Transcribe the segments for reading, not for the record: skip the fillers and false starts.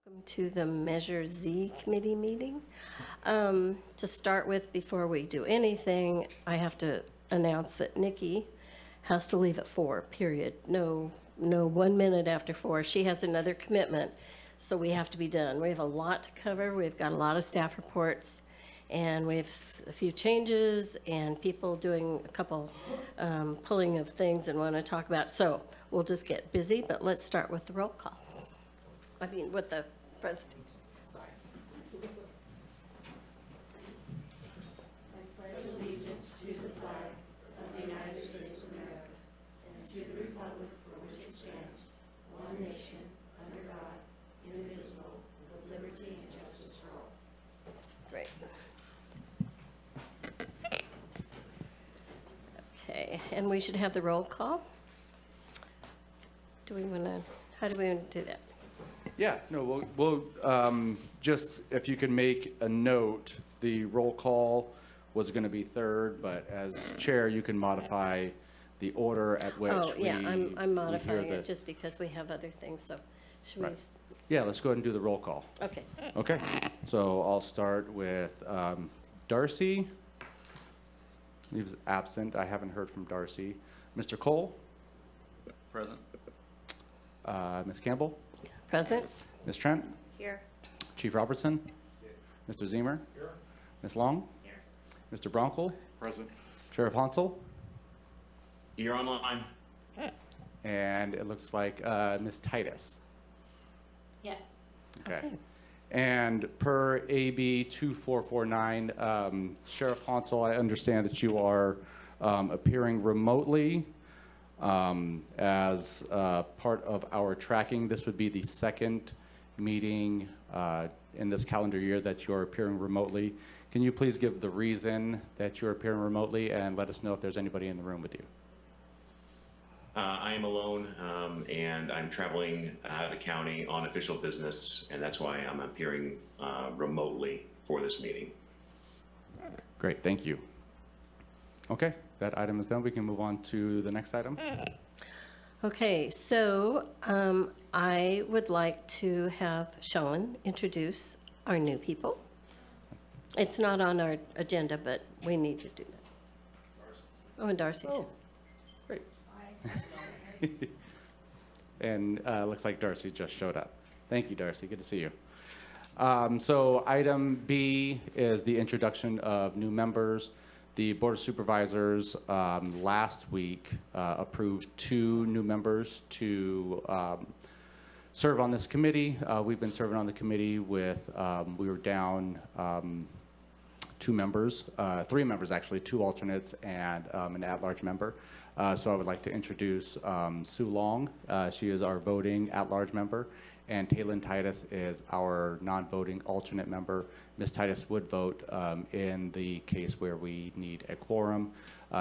Welcome to the Measure Z committee meeting. To start with, before we do anything, I have to announce that Nikki has to leave at 4, period. No 1 minute after 4. She has another commitment, so we have to be done. We have a lot to cover. We've got a lot of staff reports, and we have a few changes and people doing a couple pulling of things and want to talk about. So we'll just get busy, but let's start with the roll call. With the president. Sorry. I pledge allegiance to the flag of the United States of America and to the republic for which it stands, one nation, under God, indivisible, with liberty and justice for all. Great. Okay, and we should have the roll call. How do we want to do that? Yeah, no, we'll just, if you can make a note, the roll call was going to be third, but as chair, you can modify the order at which Oh, yeah, I'm we modifying hear it just because we have other things, so should we? Right. Yeah, let's go ahead and do the roll call. Okay, Okay, so I'll start with Darcy. He was absent. I haven't heard from Darcy. Mr. Cole? Present. Ms. Campbell? present? Ms. Trent? Here. Chief Robertson? Mr. Zemer? Here. Ms. Long? Here. Mr. Bronkel? Present. Sheriff Hansel? You're online. And it looks like Ms. Titus. Yes. Okay. Okay. And per AB 2449, Sheriff Hansel, I understand that you are appearing remotely as part of our tracking. This would be the second meeting in this calendar year that you're appearing remotely. Can you please give the reason that you're appearing remotely and let us know if there's anybody in the room with you? I am alone, and I'm traveling out of the county on official business, and that's why I'm appearing remotely for this meeting. Great, thank you. Okay, that item is done. We can move on to the next item. Okay, so I would like to have Sean introduce our new people. It's not on our agenda, but we need to do that. Oh, and Darcy's. Oh, great. And looks like Darcy just showed up. Thank you, Darcy. Good to see you. So item B is the introduction of new members. The Board of Supervisors last week approved 2 new members to serve on this committee. We've been serving on the committee with, we were down 2 members, 3 members actually, 2 alternates and an at-large member. So I would like to introduce Sue Long. She is our voting at-large member, and Taylin Titus is our non-voting alternate member. Ms. Titus would vote in the case where we need a quorum.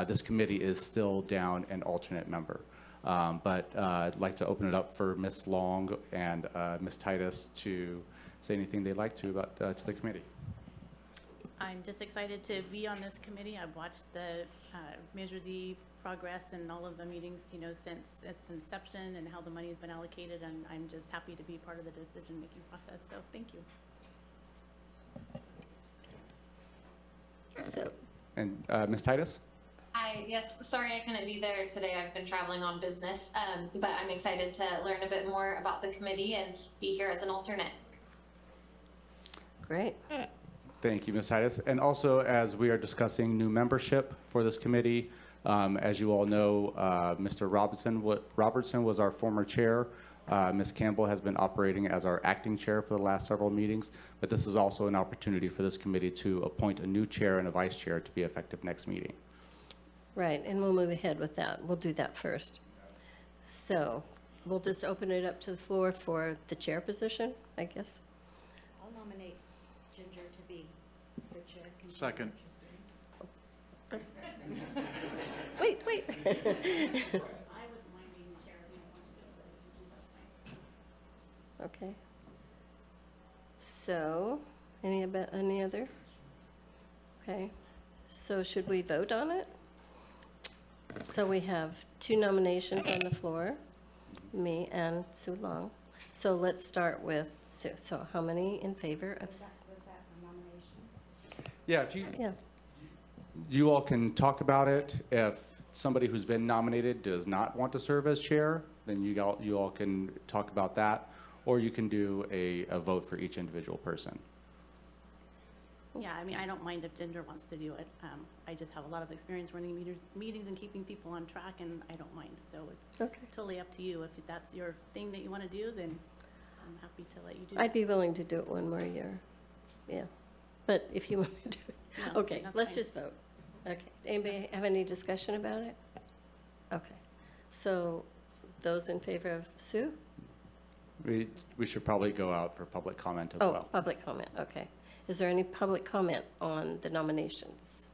This committee is still down an alternate member. But I'd like to open it up for Ms. Long and Ms. Titus to say anything they'd like to about to the committee. I'm just excited to be on this committee. I've watched the Measure Z progress and all of the meetings, since its inception and how the money has been allocated, and I'm just happy to be part of the decision-making process, so thank you. So, And Ms. Titus? Hi, yes, sorry I couldn't be there today. I've been traveling on business, but I'm excited to learn a bit more about the committee and be here as an alternate. great. Thank you, Ms. Titus. And also, as we are discussing new membership for this committee, as you all know, Mr. Robertson was our former chair. Ms. Campbell has been operating as our acting chair for the last several meetings, but this is also an opportunity for this committee to appoint a new chair and a vice chair to be effective next meeting. Right, and we'll move ahead with that. We'll do that first. So we'll just open it up to the floor for the chair position, I guess. I'll nominate Ginger to be the chair. Second. Wait. I wouldn't mind being the chair if you want to do it, so that's fine. Okay. So, any other? Okay, so should we vote on it? So we have 2 nominations on the floor, me and Sue Long. So let's start with Sue. So how many in favor of, Was that a nomination? Yeah, if yeah, you all can talk about it. If somebody who's been nominated does not want to serve as chair, then you all can talk about that, or you can do a vote for each individual person. Yeah, I mean, I don't mind if Ginger wants to do it. I just have a lot of experience running meetings and keeping people on track, and I don't mind. So it's okay. totally up to you. If that's your thing that you want to do, then I'm happy to let you do I'd it. be willing to do it one more year. Yeah. But if you want to do it, No, okay, that's let's fine. just vote. Okay. Anybody have any discussion about it? Okay. So those in favor of Sue? We should probably go out for public comment as Oh, well. public comment, okay. Is there any public comment on the nominations?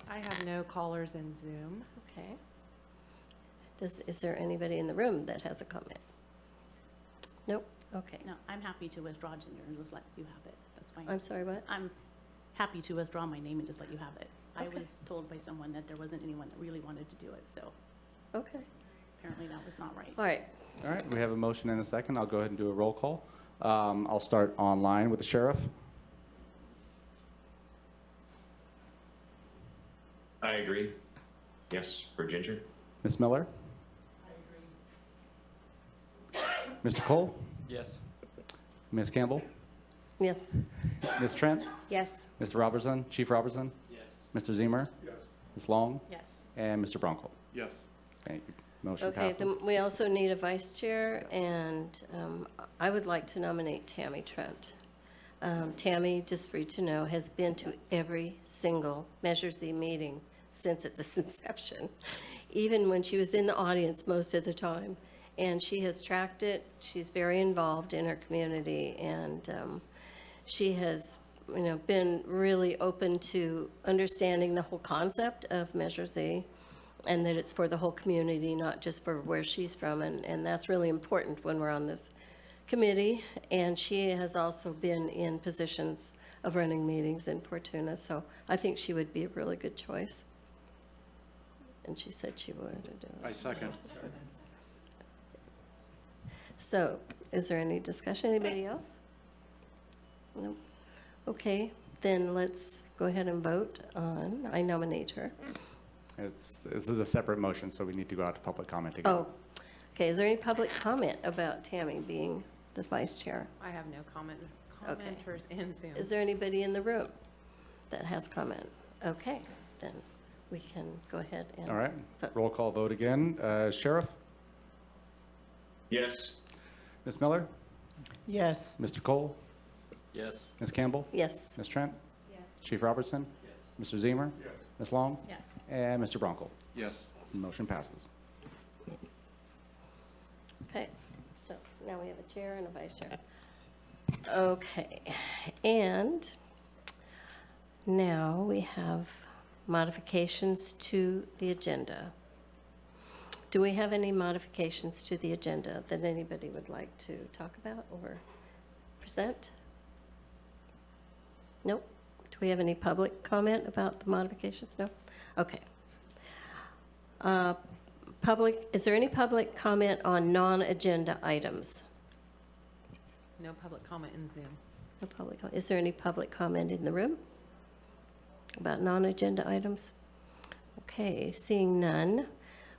I have no callers in Zoom. Okay. Is there anybody in the room that has a comment? Nope, okay. No, I'm happy to withdraw Ginger and just let you have it. That's fine. I'm sorry, what? I'm happy to withdraw my name and just let you have it. I Okay. was told by someone that there wasn't anyone that really wanted to do it, so Okay, apparently that was not right. all right. All right, we have a motion and a second. I'll go ahead and do a roll call. I'll start online with the sheriff. I agree. Yes, for Ginger. Ms. Miller? Mr. Cole? Yes. Ms. Campbell? Yes. Ms. Trent? Yes. Mr. Robertson? Chief Robertson? Yes. Mr. Zemer? Yes. Ms. Long? Yes. And Mr. Bronco? Yes. Thank you. Motion Okay, passes. then we also need a vice chair, Yes. and I would like to nominate Tammy Trent. Tammy, just for you to know, has been to every single Measure Z meeting since its inception, even when she was in the audience most of the time. And she has tracked it. She's very involved in her community, and she has, been really open to understanding the whole concept of Measure Z, and that it's for the whole community, not just for where she's from, and that's really important when we're on this committee. And she has also been in positions of running meetings in Fortuna, so I think she would be a really good choice. And she said she would. I second. So, is there any discussion? Anybody else? Nope. Okay, then let's go ahead and vote on, I nominate her. This is a separate motion, so we need to go out to public comment again. Oh, okay, is there any public comment about Tammy being the vice chair? I have no Okay. commenters in Zoom. Is there anybody in the room that has comment? Okay, then we can go ahead and. All right, vote. roll call vote again. Sheriff? Yes. Ms. Miller? Yes. Mr. Cole? Yes. Ms. Campbell? Yes, Ms. Trent? Yes. Chief Robertson? Yes. Mr. Zemer? Yes. Ms. Long? Yes. And Mr. Bronco? Yes. Motion passes. okay, so now we have a chair and a vice chair. Okay, and now we have modifications to the agenda. Do we have any modifications to the agenda that anybody would like to talk about or present? Nope. Do we have any public comment about the modifications? No? Okay. Is there any public comment on non-agenda items? No public comment in Zoom. No public. Is there any public comment in the room about non-agenda items? Okay, seeing none,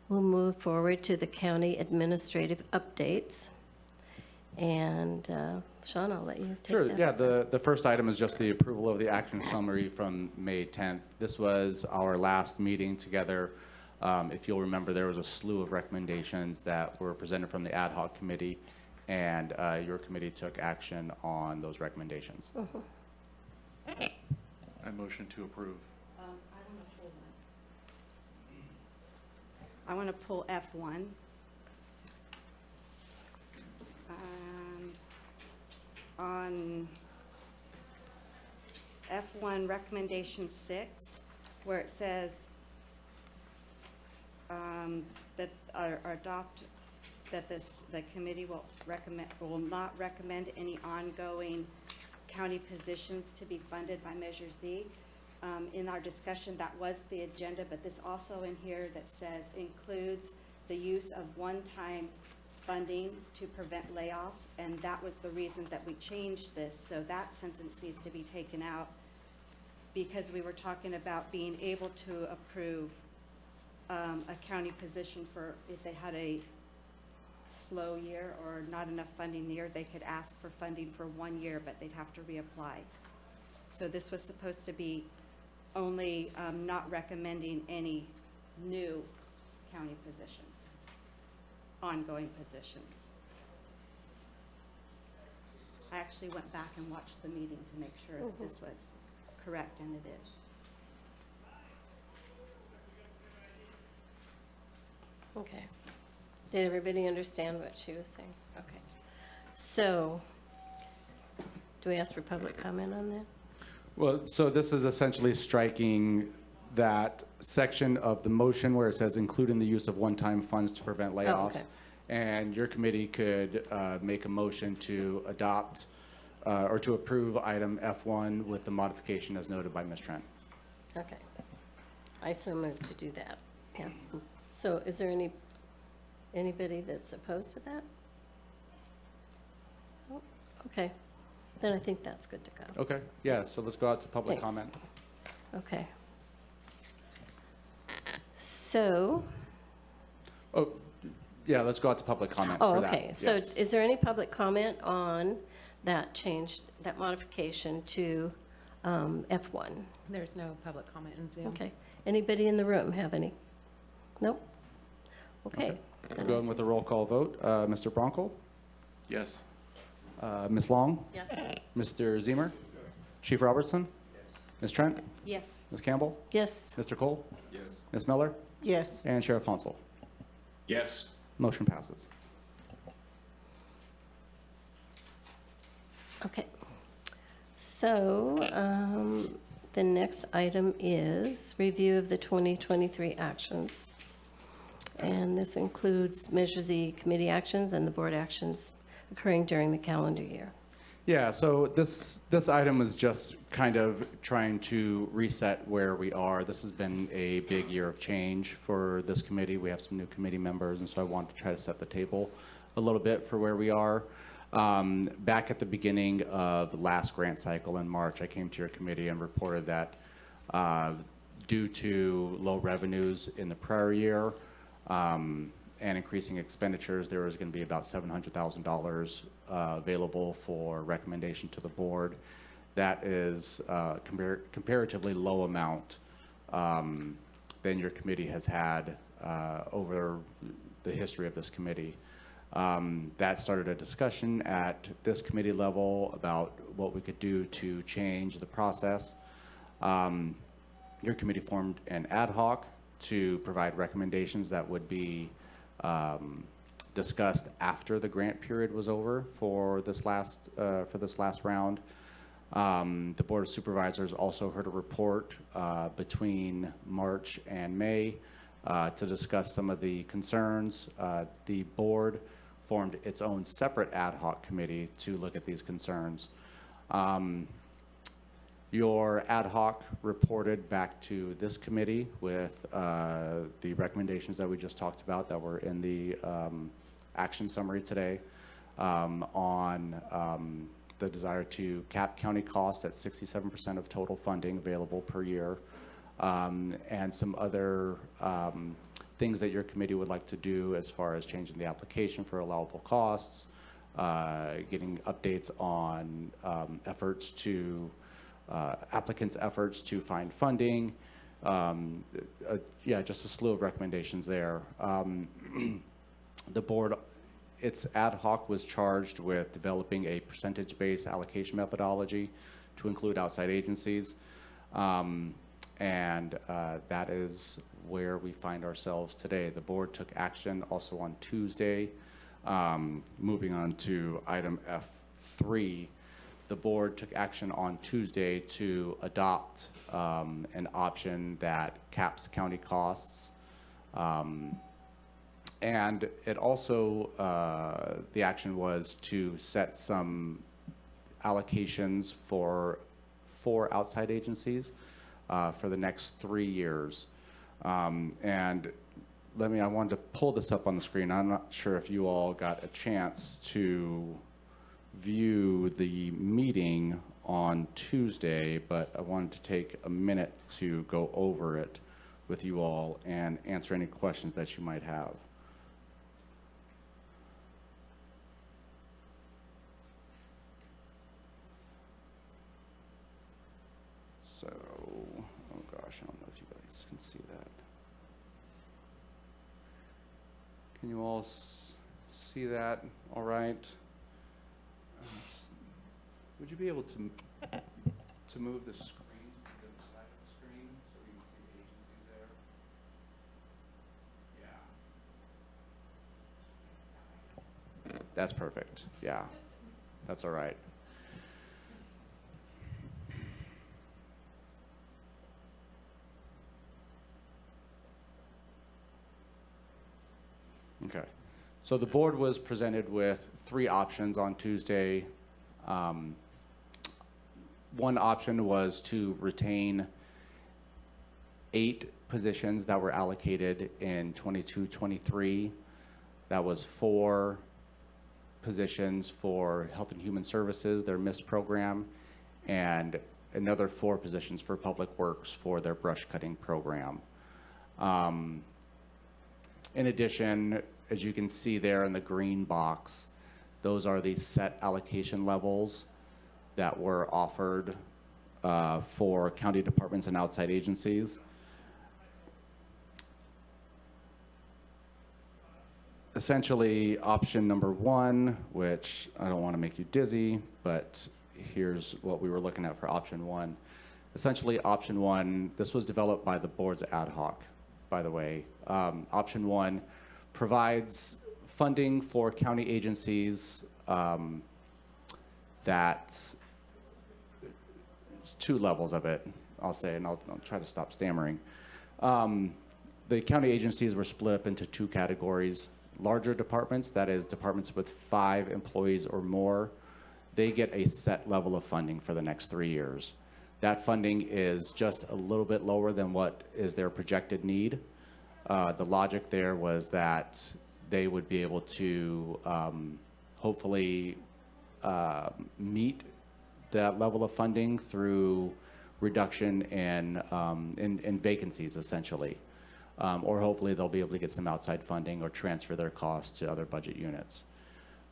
we'll move forward to the county administrative updates. And Sean, I'll let you take Sure, that. yeah, the first item is just the approval of the action summary from May 10th. This was our last meeting together. If you'll remember, there was a slew of recommendations that were presented from the ad hoc committee, and your committee took action on those recommendations. I motion to approve. I want to pull F1. And on F1 recommendation 6, where it says that the committee will not recommend any ongoing county positions to be funded by Measure Z. In our discussion, that was the agenda, but this also in here that says includes the use of one-time funding to prevent layoffs, and that was the reason that we changed this. So that sentence needs to be taken out because we were talking about being able to approve a county position for if they had a slow year or not enough funding year, they could ask for funding for 1 year, but they'd have to reapply. So this was supposed to be only not recommending any new county positions, ongoing positions. I actually went back and watched the meeting to make sure that this was correct, and it is. Okay. Did everybody understand what she was saying? Okay. So, do we ask for public comment on that? Well, so this is essentially striking that section of the motion where it says including the use of one-time funds to prevent layoffs. okay. And your committee could make a motion to adopt or to approve item F1 with the modification as noted by Ms. Trent. Okay. I so move to do that. Yeah. So is there anybody that's opposed to that? Oh, okay. Then I think that's good to go. Okay, yeah, so let's go out to public Thanks. comment. Okay. So, Oh, yeah, let's go out to public comment oh, for that. okay. So Yes. is there any public comment on that change, that modification to F1? There's no public comment in Zoom. Okay. Anybody in the room have any? Nope? Okay. We're going with a roll call vote. Mr. Bronkel, Yes. Ms. Long, Yes. Mr. Zemer, Chief Robertson, Ms. Trent, Yes. Ms. Campbell, Yes. Mr. Cole, Yes. Ms. Miller, Yes. and Sheriff Hansel. Yes. Motion passes. Okay. So, the next item is review of the 2023 actions. And this includes Measure Z committee actions and the board actions occurring during the calendar year. Yeah, so this item is just kind of trying to reset where we are. This has been a big year of change for this committee. We have some new committee members, and so I wanted to try to set the table a little bit for where we are. Back at the beginning of last grant cycle in March, I came to your committee and reported that due to low revenues in the prior year and increasing expenditures, there was going to be about $700,000 available for recommendation to the board. That is comparatively low amount than your committee has had over the history of this committee. That started a discussion at this committee level about what we could do to change the process. Your committee formed an ad hoc to provide recommendations that would be discussed after the grant period was over for this last round. The Board of Supervisors also heard a report between March and May to discuss some of the concerns. The board formed its own separate ad hoc committee to look at these concerns. Your ad hoc reported back to this committee with the recommendations that we just talked about that were in the action summary today on the desire to cap county costs at 67% of total funding available per year, and some other things that your committee would like to do as far as changing the application for allowable costs, getting updates on efforts to applicants' efforts to find funding. Yeah, just a slew of recommendations there. The board, its ad hoc was charged with developing a percentage-based allocation methodology to include outside agencies. And that is where we find ourselves today. The board took action also on Tuesday. Moving on to item F3, the board took action on Tuesday to adopt an option that caps county costs. And it also, the action was to set some allocations for outside agencies for the next 3 years. And I wanted to pull this up on the screen. I'm not sure if you all got a chance to view the meeting on Tuesday, but I wanted to take a minute to go over it with you all and answer any questions that you might have. So, oh gosh, I don't know if you guys can see that. Can you all see that all right? Would you be able to move the screen to the other side of the screen so we can see the agencies there? Yeah. That's perfect. Yeah, that's all right. Okay. So the board was presented with 3 options on Tuesday. One option was to retain 8 positions that were allocated in 22-23. That was 4 positions for Health and Human Services, their MISS program, and another 4 positions for Public Works for their brush cutting program. In addition, as you can see there in the green box, those are the set allocation levels that were offered for county departments and outside agencies. Essentially, option number 1, which I don't want to make you dizzy, but here's what we were looking at for option 1. Essentially, option 1, this was developed by the board's ad hoc, by the way. Option 1 provides funding for county agencies that, it's 2 levels of it, I'll say, and I'll try to stop stammering. The county agencies were split up into 2 categories. Larger departments, that is departments with 5 employees or more, they get a set level of funding for the next 3 years. That funding is just a little bit lower than what is their projected need. The logic there was that they would be able to hopefully meet that level of funding through reduction in vacancies, essentially. Or hopefully they'll be able to get some outside funding or transfer their costs to other budget units.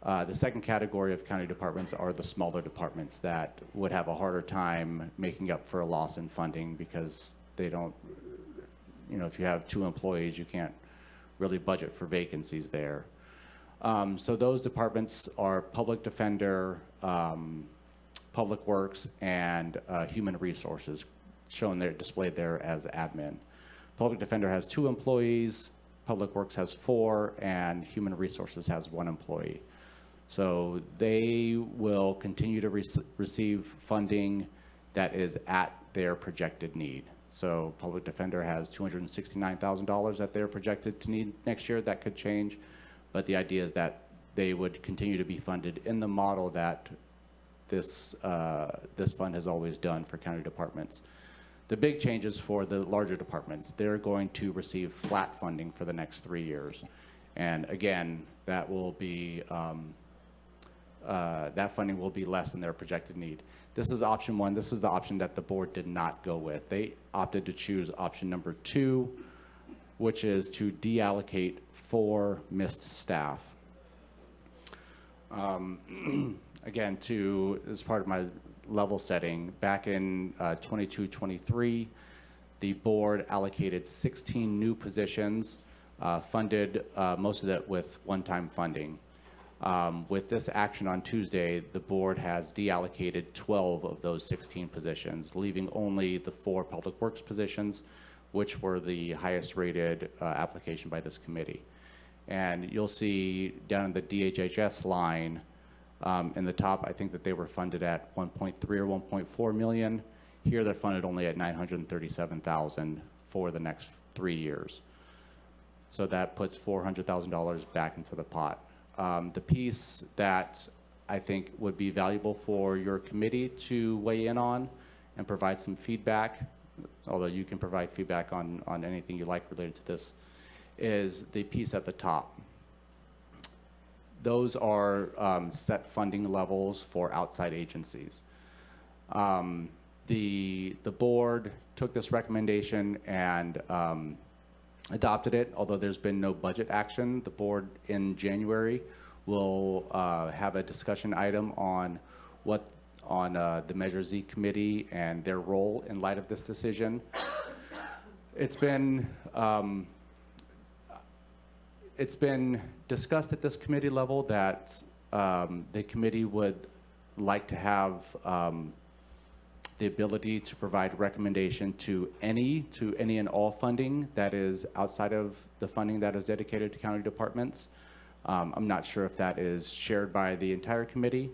The second category of county departments are the smaller departments that would have a harder time making up for a loss in funding because they don't, you know, if you have 2 employees, you can't really budget for vacancies there. So those departments are Public Defender, Public Works, and Human Resources, shown there, displayed there as admin. Public Defender has 2 employees, Public Works has 4, and Human Resources has 1 employee. So they will continue to receive funding that is at their projected need. So Public Defender has $269,000 that they're projected to need next year. That could change, but the idea is that they would continue to be funded in the model that this fund has always done for county departments. The big changes for the larger departments, they're going to receive flat funding for the next 3 years. And again, that will be, that funding will be less than their projected need. This is option 1. This is the option that the board did not go with. They opted to choose option number 2, which is to deallocate 4 missed staff. Again, as part of my level setting, back in 22-23, the board allocated 16 new positions, funded most of that with one-time funding. With this action on Tuesday, the board has deallocated 12 of those 16 positions, leaving only the 4 Public Works positions, which were the highest rated application by this committee. And you'll see down in the DHHS line, in the top, I think that they were funded at 1.3 or 1.4 million. Here they're funded only at 937,000 for the next 3 years. So that puts $400,000 back into the pot. The piece that I think would be valuable for your committee to weigh in on and provide some feedback, although you can provide feedback on anything you like related to this, is the piece at the top. Those are set funding levels for outside agencies. The board took this recommendation and adopted it, although there's been no budget action. The board in January will have a discussion item on the Measure Z committee and their role in light of this decision. It's been discussed at this committee level that the committee would like to have the ability to provide recommendation to any and all funding that is outside of the funding that is dedicated to county departments. I'm not sure if that is shared by the entire committee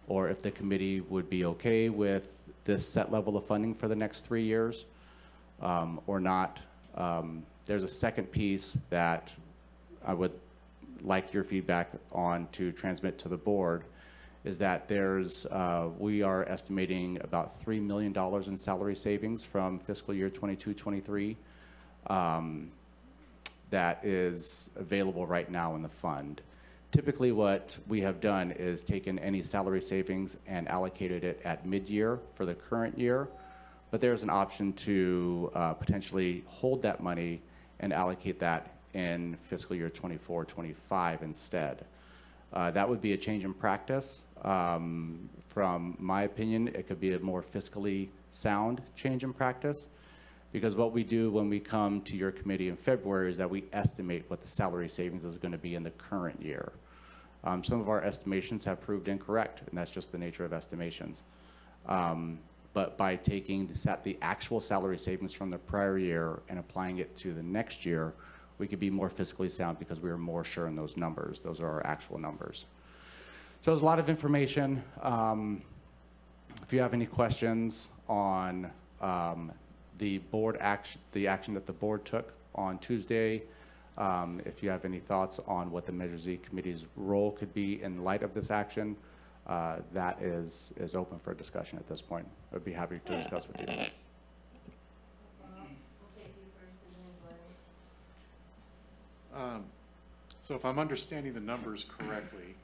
or if the committee would be okay with this set level of funding for the next 3 years or not. There's a second piece that I would like your feedback on to transmit to the board, is that we are estimating about $3 million in salary savings from fiscal year 22-23 that is available right now in the fund. Typically what we have done is taken any salary savings and allocated it at mid-year for the current year, but there's an option to potentially hold that money and allocate that in fiscal year 24-25 instead. That would be a change in practice. From my opinion, it could be a more fiscally sound change in practice, because what we do when we come to your committee in February is that we estimate what the salary savings is going to be in the current year. Some of our estimations have proved incorrect, and that's just the nature of estimations. But by taking the actual salary savings from the prior year and applying it to the next year, we could be more fiscally sound because we are more sure in those numbers. Those are our actual numbers. So there's a lot of information. If you have any questions on the action that the board took on Tuesday, if you have any thoughts on what the Measure Z committee's role could be in light of this action, that is open for discussion at this point. I'd be happy to discuss with you. So if I'm understanding the numbers correctly,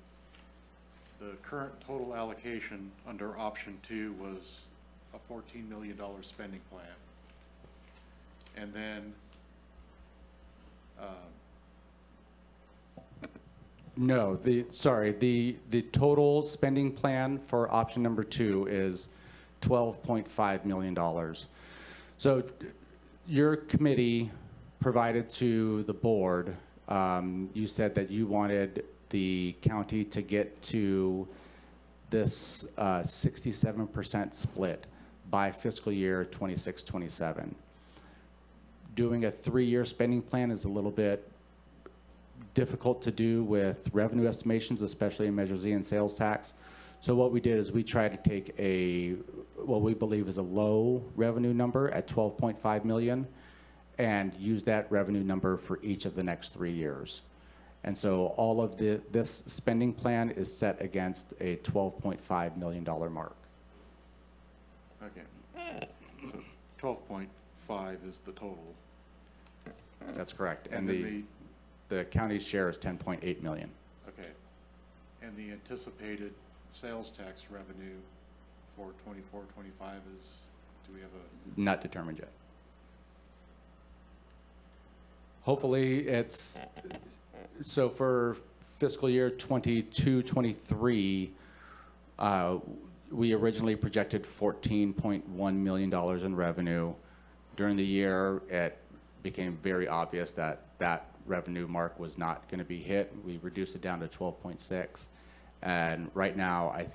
the current total allocation under option 2 was a $14 million spending plan. And then No, the total spending plan for option number 2 is $12.5 million. So your committee provided to the board, you said that you wanted the county to get to this 67% split by fiscal year 26-27. Doing a 3-year spending plan is a little bit difficult to do with revenue estimations, especially in Measure Z and sales tax. So what we did is we tried to take what we believe is a low revenue number at 12.5 million and use that revenue number for each of the next 3 years. And so all of this spending plan is set against a $12.5 million mark. okay, so 12.5 is the total. That's correct. And And then the county's share is 10.8 million. okay, and the anticipated sales tax revenue for 24-25 is, do we have a? Not determined yet. Hopefully so for fiscal year 22-23, we originally projected $14.1 million in revenue. During the year, it became very obvious that that revenue mark was not going to be hit. We reduced it down to 12.6. And right now, I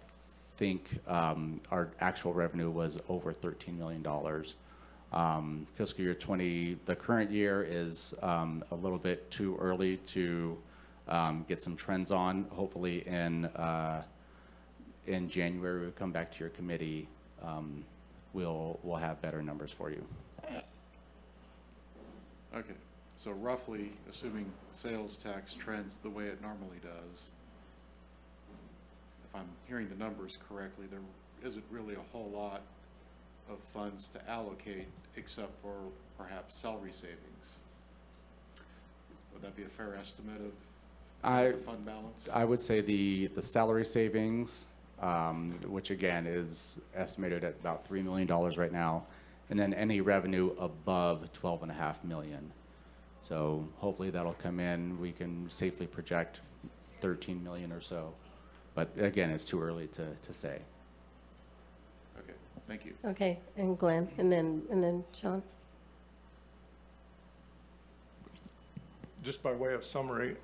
think our actual revenue was over $13 million. Fiscal year 20, the current year is a little bit too early to get some trends on. Hopefully in January, we'll come back to your committee. We'll have better numbers for you. Okay, so roughly, assuming sales tax trends the way it normally does, if I'm hearing the numbers correctly, there isn't really a whole lot of funds to allocate except for perhaps salary savings. Would that be a fair estimate of I- the fund balance? I would say the salary savings, which again is estimated at about $3 million right now, and then any revenue above 12.5 million. So hopefully that'll come in. We can safely project 13 million or so. But again, it's too early to say. Okay, thank you. Okay, and Glenn, and then Sean? Just by way of summary,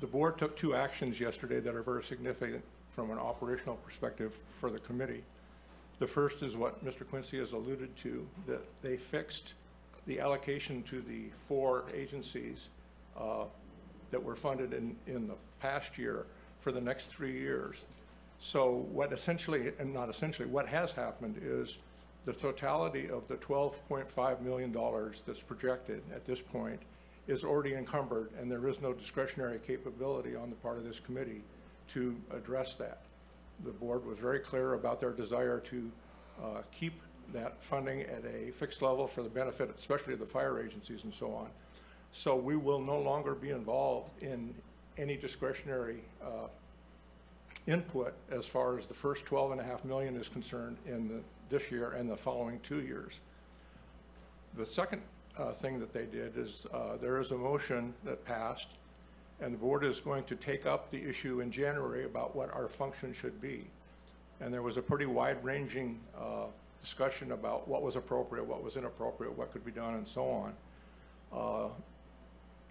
the board took 2 actions yesterday that are very significant from an operational perspective for the committee. The first is what Mr. Quincy has alluded to, that they fixed the allocation to the 4 agencies that were funded in the past year for the next 3 years. So what essentially, and not essentially, what has happened is the totality of the $12.5 million that's projected at this point is already encumbered, and there is no discretionary capability on the part of this committee to address that. The board was very clear about their desire to keep that funding at a fixed level for the benefit, especially of the fire agencies and so on. So we will no longer be involved in any discretionary input as far as the first 12.5 million is concerned in this year and the following 2 years. The second thing that they did is there is a motion that passed, and the board is going to take up the issue in January about what our function should be. And there was a pretty wide-ranging discussion about what was appropriate, what was inappropriate, what could be done, and so on.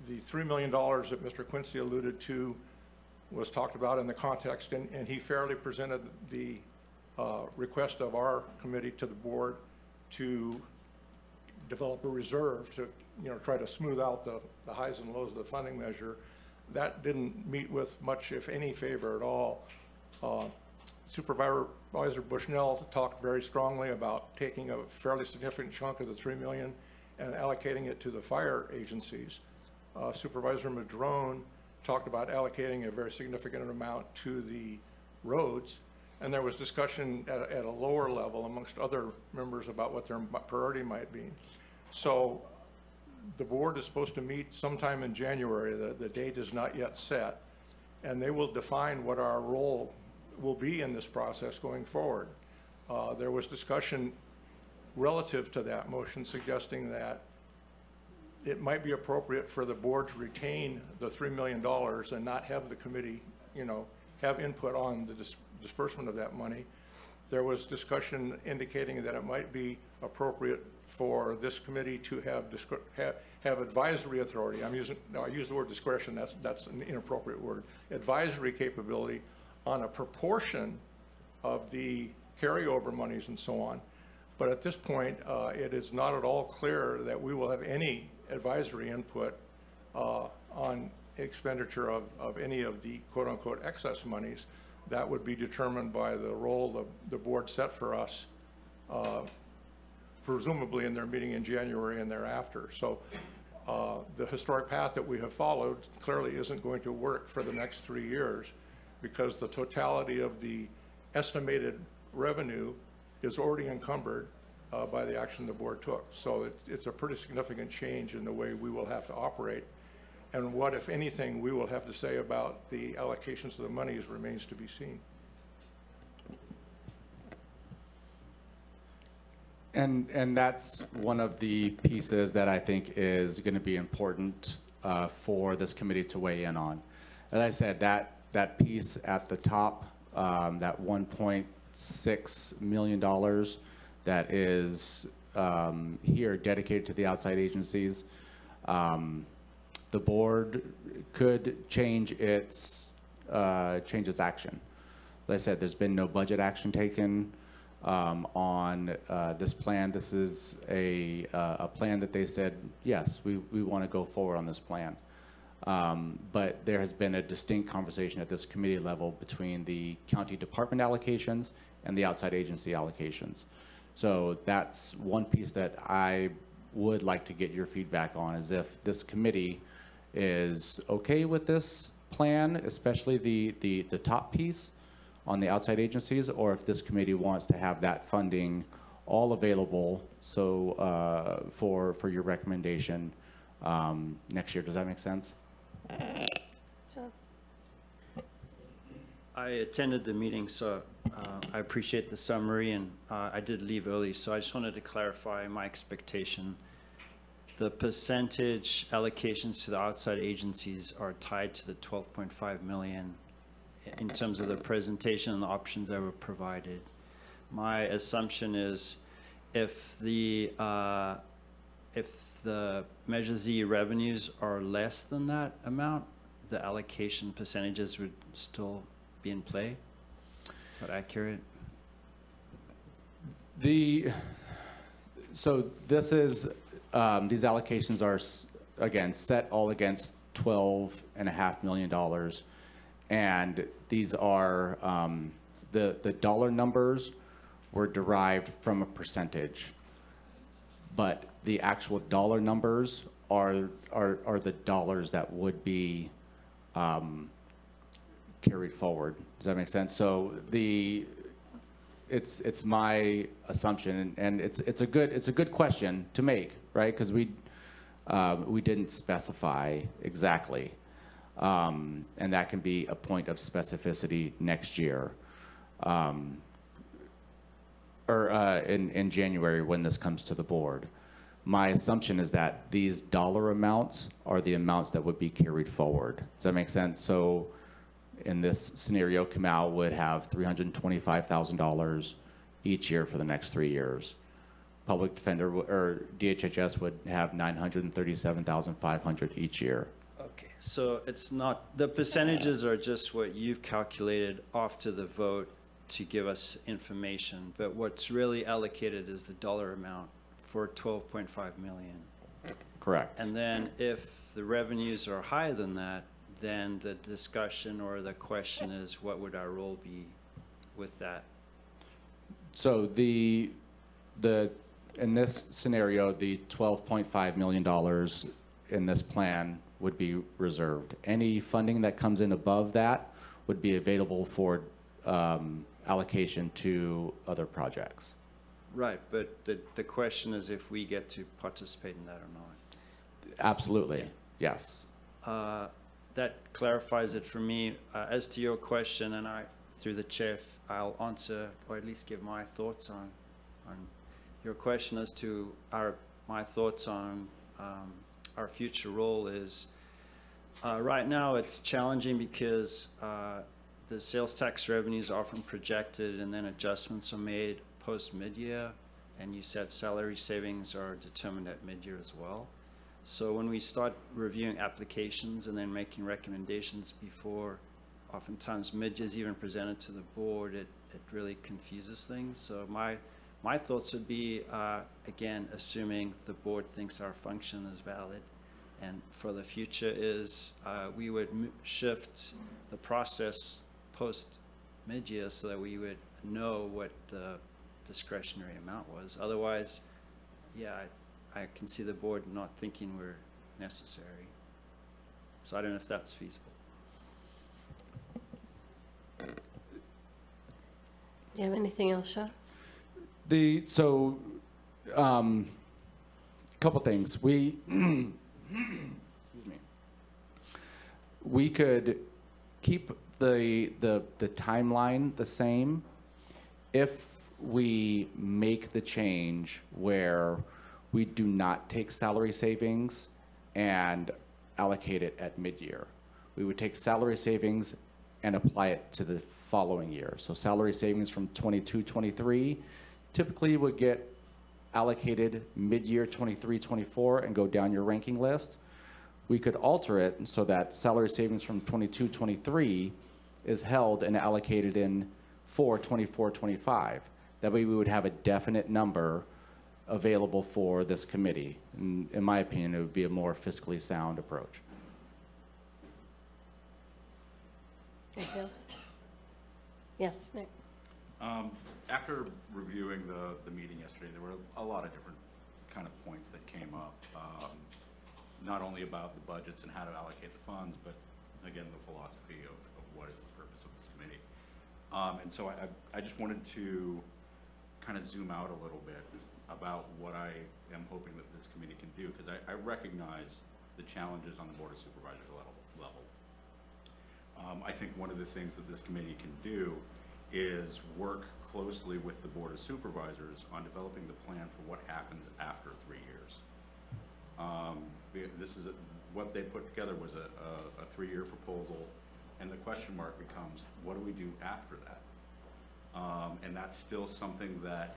The $3 million that Mr. Quincy alluded to was talked about in the context, and he fairly presented the request of our committee to the board to develop a reserve to, try to smooth out the highs and lows of the funding measure. That didn't meet with much, if any, favor at all. Supervisor Bushnell talked very strongly about taking a fairly significant chunk of the $3 million and allocating it to the fire agencies. Supervisor Madrone talked about allocating a very significant amount to the roads, and there was discussion at a lower level amongst other members about what their priority might be. So the board is supposed to meet sometime in January. The date is not yet set, and they will define what our role will be in this process going forward. There was discussion relative to that motion suggesting that it might be appropriate for the board to retain the $3 million and not have the committee, have input on the disbursement of that money. There was discussion indicating that it might be appropriate for this committee to have advisory authority. I use the word discretion, that's an inappropriate word. Advisory capability on a proportion of the carryover monies and so on. But at this point, it is not at all clear that we will have any advisory input on expenditure of any of the quote-unquote excess monies. That would be determined by the role the board set for us, presumably in their meeting in January and thereafter. So the historic path that we have followed clearly isn't going to work for the next 3 years, because the totality of the estimated revenue is already encumbered by the action the board took. So it's a pretty significant change in the way we will have to operate. And what, if anything, we will have to say about the allocations of the monies remains to be seen. And that's one of the pieces that I think is going to be important for this committee to weigh in on. As I said, that piece at the top, that $1.6 million that is here dedicated to the outside agencies, the board could change its action. As I said, there's been no budget action taken on this plan. This is a plan that they said, yes, we want to go forward on this plan. But there has been a distinct conversation at this committee level between the county department allocations and the outside agency allocations. So that's one piece that I would like to get your feedback on, is if this committee is okay with this plan, especially the top piece on the outside agencies, or if this committee wants to have that funding all available so for your recommendation next year. Does that make sense? I attended the meeting, so I appreciate the summary, and I did leave early, so I just wanted to clarify my expectation. The percentage allocations to the outside agencies are tied to the 12.5 million in terms of the presentation and the options that were provided. My assumption is if the Measure Z revenues are less than that amount, the allocation percentages would still be in play. Is that accurate? So this is, these allocations are, again, set all against $12.5 million. And these are, the dollar numbers were derived from a percentage. But the actual dollar numbers are the dollars that would be carried forward. Does that make sense? So it's my assumption, and it's a good question to make, right? Because we didn't specify exactly, and that can be a point of specificity next year, or in January when this comes to the board. My assumption is that these dollar amounts are the amounts that would be carried forward. Does that make sense? So in this scenario, Kamau would have $325,000 each year for the next 3 years. Public Defender or DHHS would have $937,500 each year. Okay, so it's not, the percentages are just what you've calculated after the vote to give us information, but what's really allocated is the dollar amount for 12.5 million. Correct. And then if the revenues are higher than that, then the discussion or the question is, what would our role be with that? So in this scenario, the $12.5 million in this plan would be reserved. Any funding that comes in above that would be available for allocation to other projects. Right, but the question is if we get to participate in that or not. Absolutely, yes. That clarifies it for me. As to your question, and through the chair, I'll answer or at least give my thoughts on your question as to my thoughts on our future role is right now it's challenging because the sales tax revenues are often projected and then adjustments are made post mid-year, and you said salary savings are determined at mid-year as well. So when we start reviewing applications and then making recommendations before, oftentimes mid-year is even presented to the board, it really confuses things. So my thoughts would be, again, assuming the board thinks our function is valid, and for the future is we would shift the process post mid-year so that we would know what the discretionary amount was. Otherwise, yeah, I can see the board not thinking we're necessary. So I don't know if that's feasible. Do you have anything else, Sean? Couple things. We could keep the timeline the same if we make the change where we do not take salary savings and allocate it at mid-year. We would take salary savings and apply it to the following year. So salary savings from 22-23 typically would get allocated mid-year 23-24 and go down your ranking list. We could alter it so that salary savings from 22-23 is held and allocated in 24-25. That way we would have a definite number available for this committee. And in my opinion, it would be a more fiscally sound approach. Anything else? Yes, Nick? After reviewing the meeting yesterday, there were a lot of different kind of points that came up, not only about the budgets and how to allocate the funds, but again, the philosophy of what is the purpose of this committee. And so I just wanted to kind of zoom out a little bit about what I am hoping that this committee can do, because I recognize the challenges on the Board of Supervisors level. I think one of the things that this committee can do is work closely with the Board of Supervisors on developing the plan for what happens after 3 years. What they put together was a 3-year proposal, and the question mark becomes, what do we do after that? And that's still something that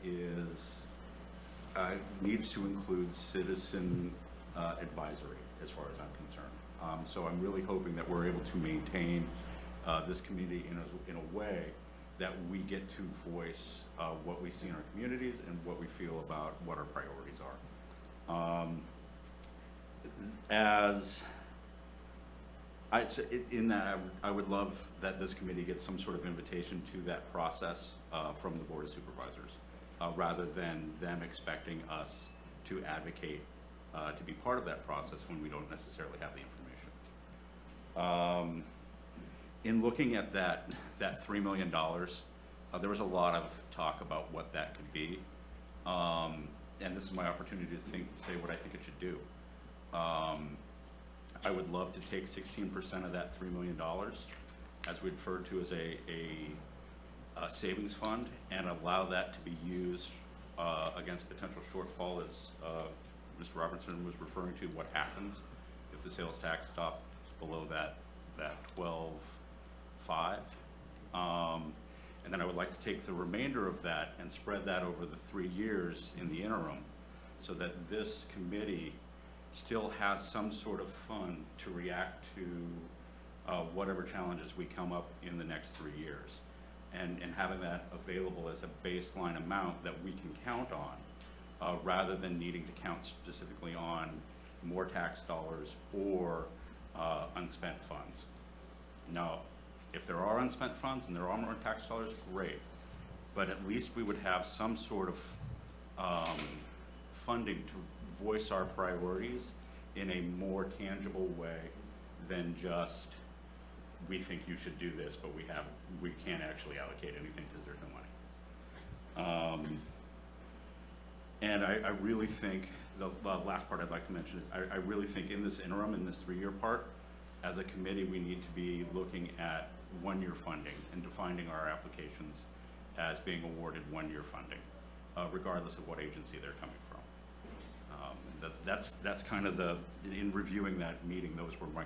needs to include citizen advisory, as far as I'm concerned. So I'm really hoping that we're able to maintain this community in a way that we get to voice what we see in our communities and what we feel about what our priorities are. I would love that this committee gets some sort of invitation to that process from the Board of Supervisors, rather than them expecting us to advocate to be part of that process when we don't necessarily have the information. In looking at that $3 million, there was a lot of talk about what that could be, and this is my opportunity to say what I think it should do. I would love to take 16% of that $3 million, as we referred to as a savings fund, and allow that to be used against potential shortfall, as Mr. Robertson was referring to, what happens if the sales tax stops below that 12.5. And then I would like to take the remainder of that and spread that over the 3 years in the interim, so that this committee still has some sort of fund to react to whatever challenges we come up in the next 3 years. And having that available as a baseline amount that we can count on, rather than needing to count specifically on more tax dollars or unspent funds. Now, if there are unspent funds and there are more tax dollars, great. But at least we would have some sort of funding to voice our priorities in a more tangible way than just, we think you should do this, but we can't actually allocate anything because there's no money. And I really think, the last part I'd like to mention is, I really think in this interim, in this 3-year part, as a committee, we need to be looking at 1-year funding and defining our applications as being awarded 1-year funding, regardless of what agency they're coming from. That's kind of in reviewing that meeting, those were my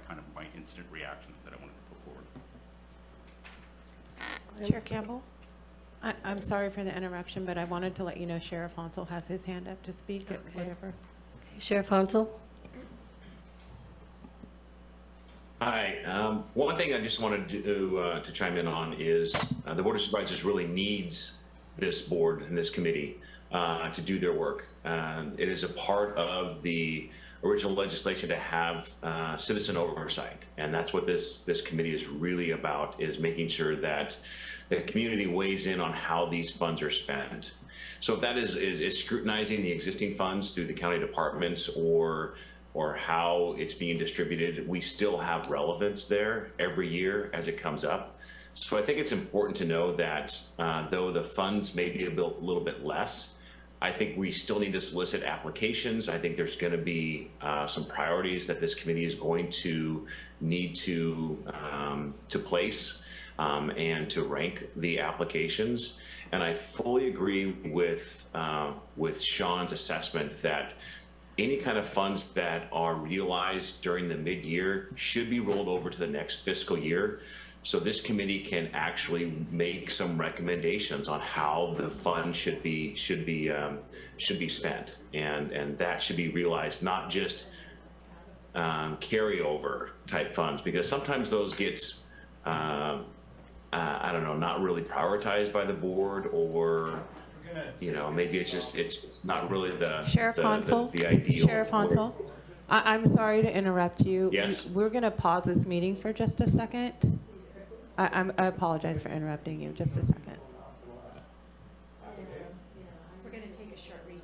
instant reactions that I wanted to put forward. Chair Campbell, I'm sorry for the interruption, but I wanted to let you know Sheriff Hansel has his hand up to speak at whatever. Sheriff Hansel? Hi. One thing I just wanted to chime in on is the Board of Supervisors really needs this board and this committee to do their work. It is a part of the original legislation to have citizen oversight, and that's what this committee is really about, is making sure that the community weighs in on how these funds are spent. So if that is scrutinizing the existing funds through the county departments or how it's being distributed, we still have relevance there every year as it comes up. So I think it's important to know that though the funds may be a little bit less, I think we still need to solicit applications. I think there's going to be some priorities that this committee is going to need to place and to rank the applications. And I fully agree with Sean's assessment that any kind of funds that are realized during the mid-year should be rolled over to the next fiscal year. So this committee can actually make some recommendations on how the fund should be spent, and that should be realized, not just carryover type funds, because sometimes those get I don't know, not really prioritized by the board, or maybe it's not really the Sheriff Hansel, the ideal. Sheriff Hansel, I'm sorry to interrupt you. Yes. We're going to pause this meeting for just a second. I apologize for interrupting you. Just a second. We're going to take a short recess.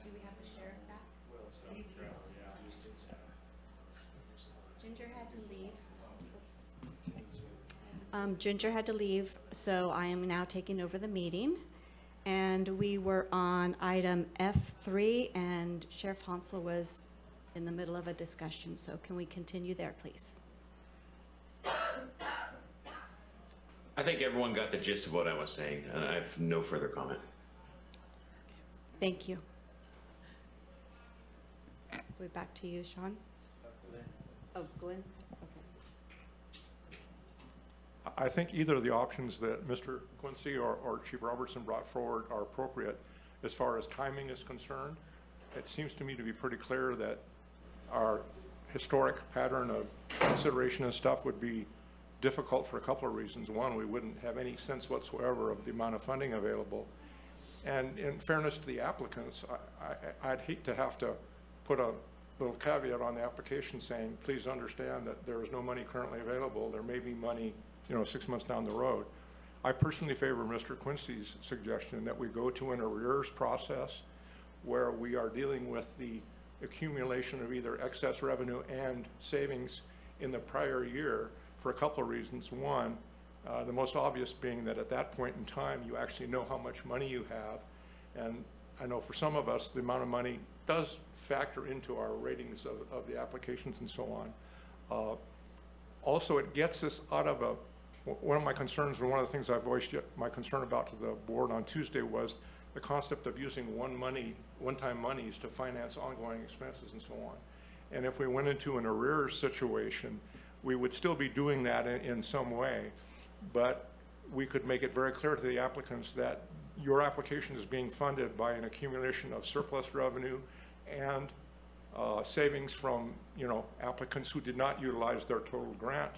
Do we Ginger had to leave. Ginger had to leave, so I am now taking over the meeting. And we were on item F3, and Sheriff Hansel was in the middle of a discussion, so can we continue there, please? I think everyone got the gist of what I was saying, and I have no further comment. Thank you. We're back to you, Sean. Oh, Glenn? Okay. I think either of the options that Mr. Quincy or Chief Robertson brought forward are appropriate. As far as timing is concerned, it seems to me to be pretty clear that our historic pattern of consideration and stuff would be difficult for a couple of reasons. One, we wouldn't have any sense whatsoever of the amount of funding available. And in fairness to the applicants, I'd hate to have to put a little caveat on the application saying, please understand that there is no money currently available. There may be money, 6 months down the road. I personally favor Mr. Quincy's suggestion that we go to an arrears process where we are dealing with the accumulation of either excess revenue and savings in the prior year for a couple of reasons. One, the most obvious being that at that point in time, you actually know how much money you have. And I know for some of us, the amount of money does factor into our ratings of the applications and so on. Also, it gets us out of one of my concerns, and one of the things I voiced my concern about to the board on Tuesday was the concept of using one-time monies to finance ongoing expenses and so on. And if we went into an arrears situation, we would still be doing that in some way, but we could make it very clear to the applicants that your application is being funded by an accumulation of surplus revenue and savings from applicants who did not utilize their total grant.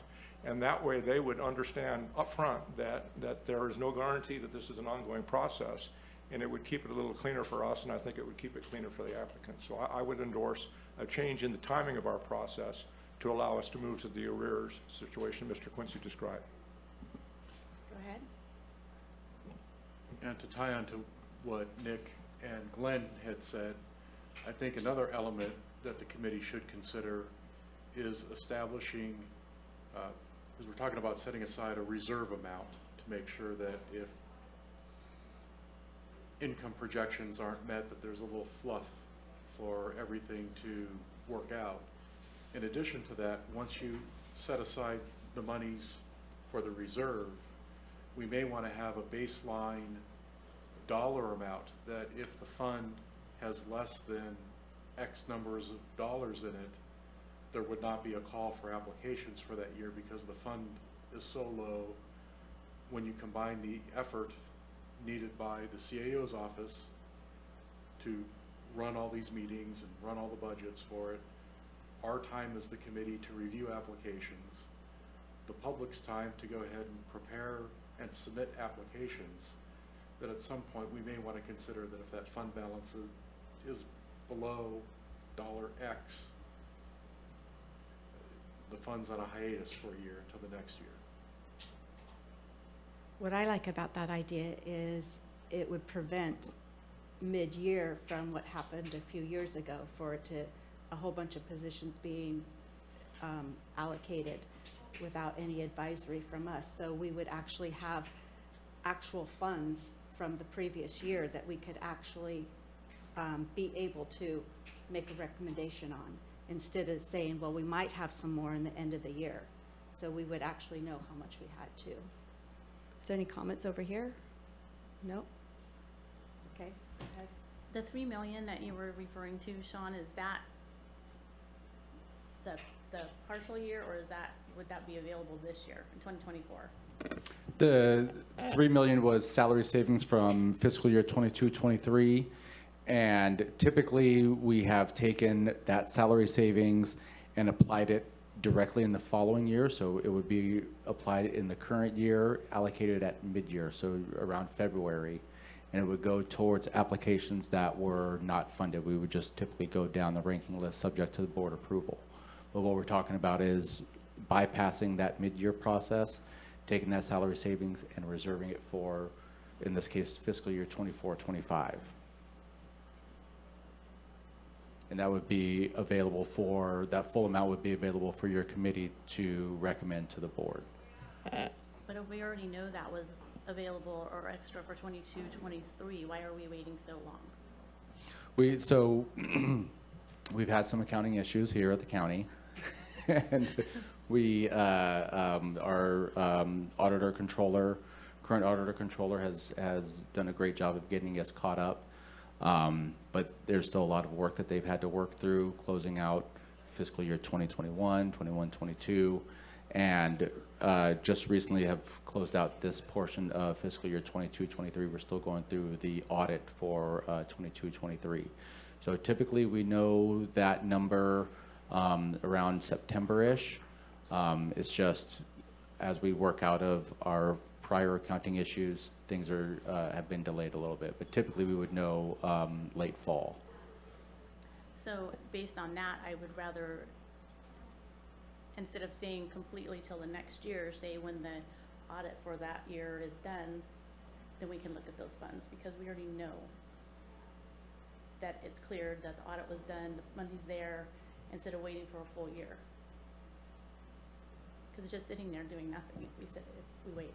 And that way they would understand upfront that there is no guarantee that this is an ongoing process, and it would keep it a little cleaner for us, and I think it would keep it cleaner for the applicants. So I would endorse a change in the timing of our process to allow us to move to the arrears situation Mr. Quincy described. Go ahead. And to tie on to what Nick and Glenn had said, I think another element that the committee should consider is establishing, because we're talking about setting aside a reserve amount to make sure that if income projections aren't met, that there's a little fluff for everything to work out. In addition to that, once you set aside the monies for the reserve, we may want to have a baseline dollar amount that if the fund has less than X numbers of dollars in it, there would not be a call for applications for that year because the fund is so low. When you combine the effort needed by the CAO's office to run all these meetings and run all the budgets for it, our time as the committee to review applications, the public's time to go ahead and prepare and submit applications, that at some point we may want to consider that if that fund balance is below $X, the fund's on a hiatus for a year until the next year. What I like about that idea is it would prevent mid-year from what happened a few years ago for a whole bunch of positions being allocated without any advisory from us. So we would actually have actual funds from the previous year that we could actually be able to make a recommendation on, instead of saying, well, we might have some more in the end of the year. So we would actually know how much we had to. Is there any comments over here? No? Okay, go ahead. The 3 million that you were referring to, Sean, is that the partial year, or would that be available this year in 2024? The 3 million was salary savings from fiscal year 22-23, and typically we have taken that salary savings and applied it directly in the following year, so it would be applied in the current year, allocated at mid-year, so around February, and it would go towards applications that were not funded. We would just typically go down the ranking list subject to the board approval. But what we're talking about is bypassing that mid-year process, taking that salary savings and reserving it for, in this case, fiscal year 24-25. And that would be available for, that full amount would be available for your committee to recommend to the board. But if we already know that was available or extra for 22, 23, why are we waiting so long? So we've had some accounting issues here at the county. And we, our auditor controller, current auditor controller has done a great job of getting us caught up. But there's still a lot of work that they've had to work through, closing out fiscal year 2021, 21, 22, and just recently have closed out this portion of fiscal year 22, 23. We're still going through the audit for 22, 23. So typically we know that number around September-ish. It's just as we work out of our prior accounting issues, things are have been delayed a little bit, but typically we would know late fall. So based on that, I would rather, instead of saying completely till the next year, say when the audit for that year is done, then we can look at those funds, because we already know that it's cleared, that the audit was done, the money's there, instead of waiting for a full year. Because it's just sitting there doing nothing if we wait.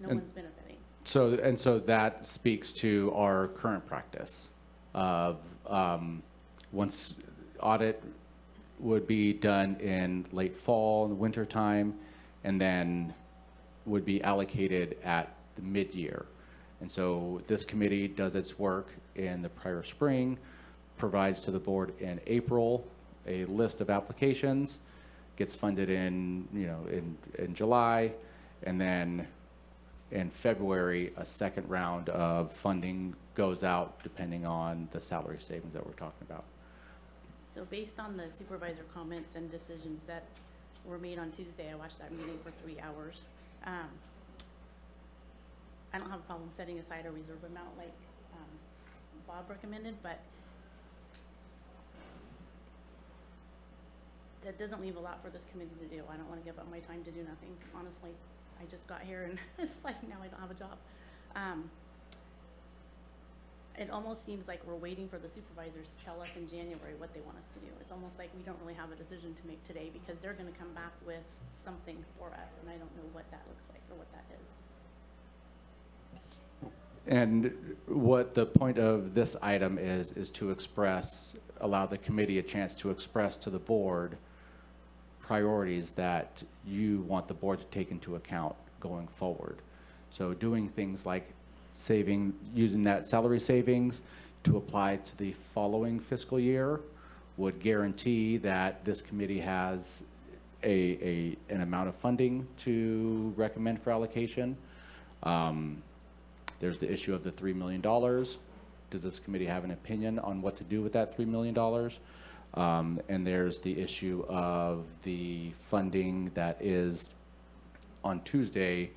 No one's benefiting. So that speaks to our current practice of once audit would be done in late fall, winter time, and then would be allocated at the mid-year. And so this committee does its work in the prior spring, provides to the board in April a list of applications, gets funded in July, and then in February, a second round of funding goes out depending on the salary savings that we're talking about. So based on the supervisor comments and decisions that were made on Tuesday, I watched that meeting for 3 hours. I don't have a problem setting aside a reserve amount like Bob recommended, but that doesn't leave a lot for this committee to do. I don't want to give up my time to do nothing, honestly. I just got here and it's like now I don't have a job. It almost seems like we're waiting for the supervisors to tell us in January what they want us to do. It's almost like we don't really have a decision to make today, because they're going to come back with something for us, and I don't know what that looks like or what that is. And what the point of this item is to allow the committee a chance to express to the board priorities that you want the board to take into account going forward. So doing things like using that salary savings to apply to the following fiscal year would guarantee that this committee has an amount of funding to recommend for allocation. There's the issue of the $3 million. Does this committee have an opinion on what to do with that $3 million? And there's the issue of the funding that is on Tuesday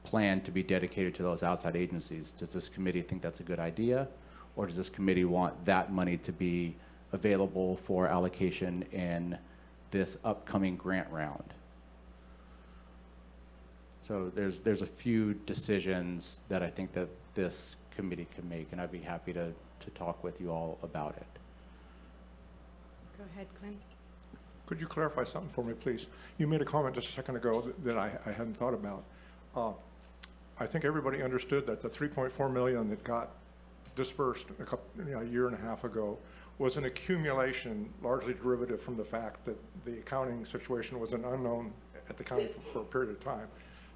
planned to be dedicated to those outside agencies. Does this committee think that's a good idea? Or does this committee want that money to be available for allocation in this upcoming grant round? So there's a few decisions that I think that this committee can make, and I'd be happy to talk with you all about it. Go ahead, Glenn. Could you clarify something for me, please? You made a comment just a second ago that I hadn't thought about. I think everybody understood that the $3.4 million that got dispersed a year and a half ago was an accumulation, largely derivative from the fact that the accounting situation was an unknown at the county for a period of time.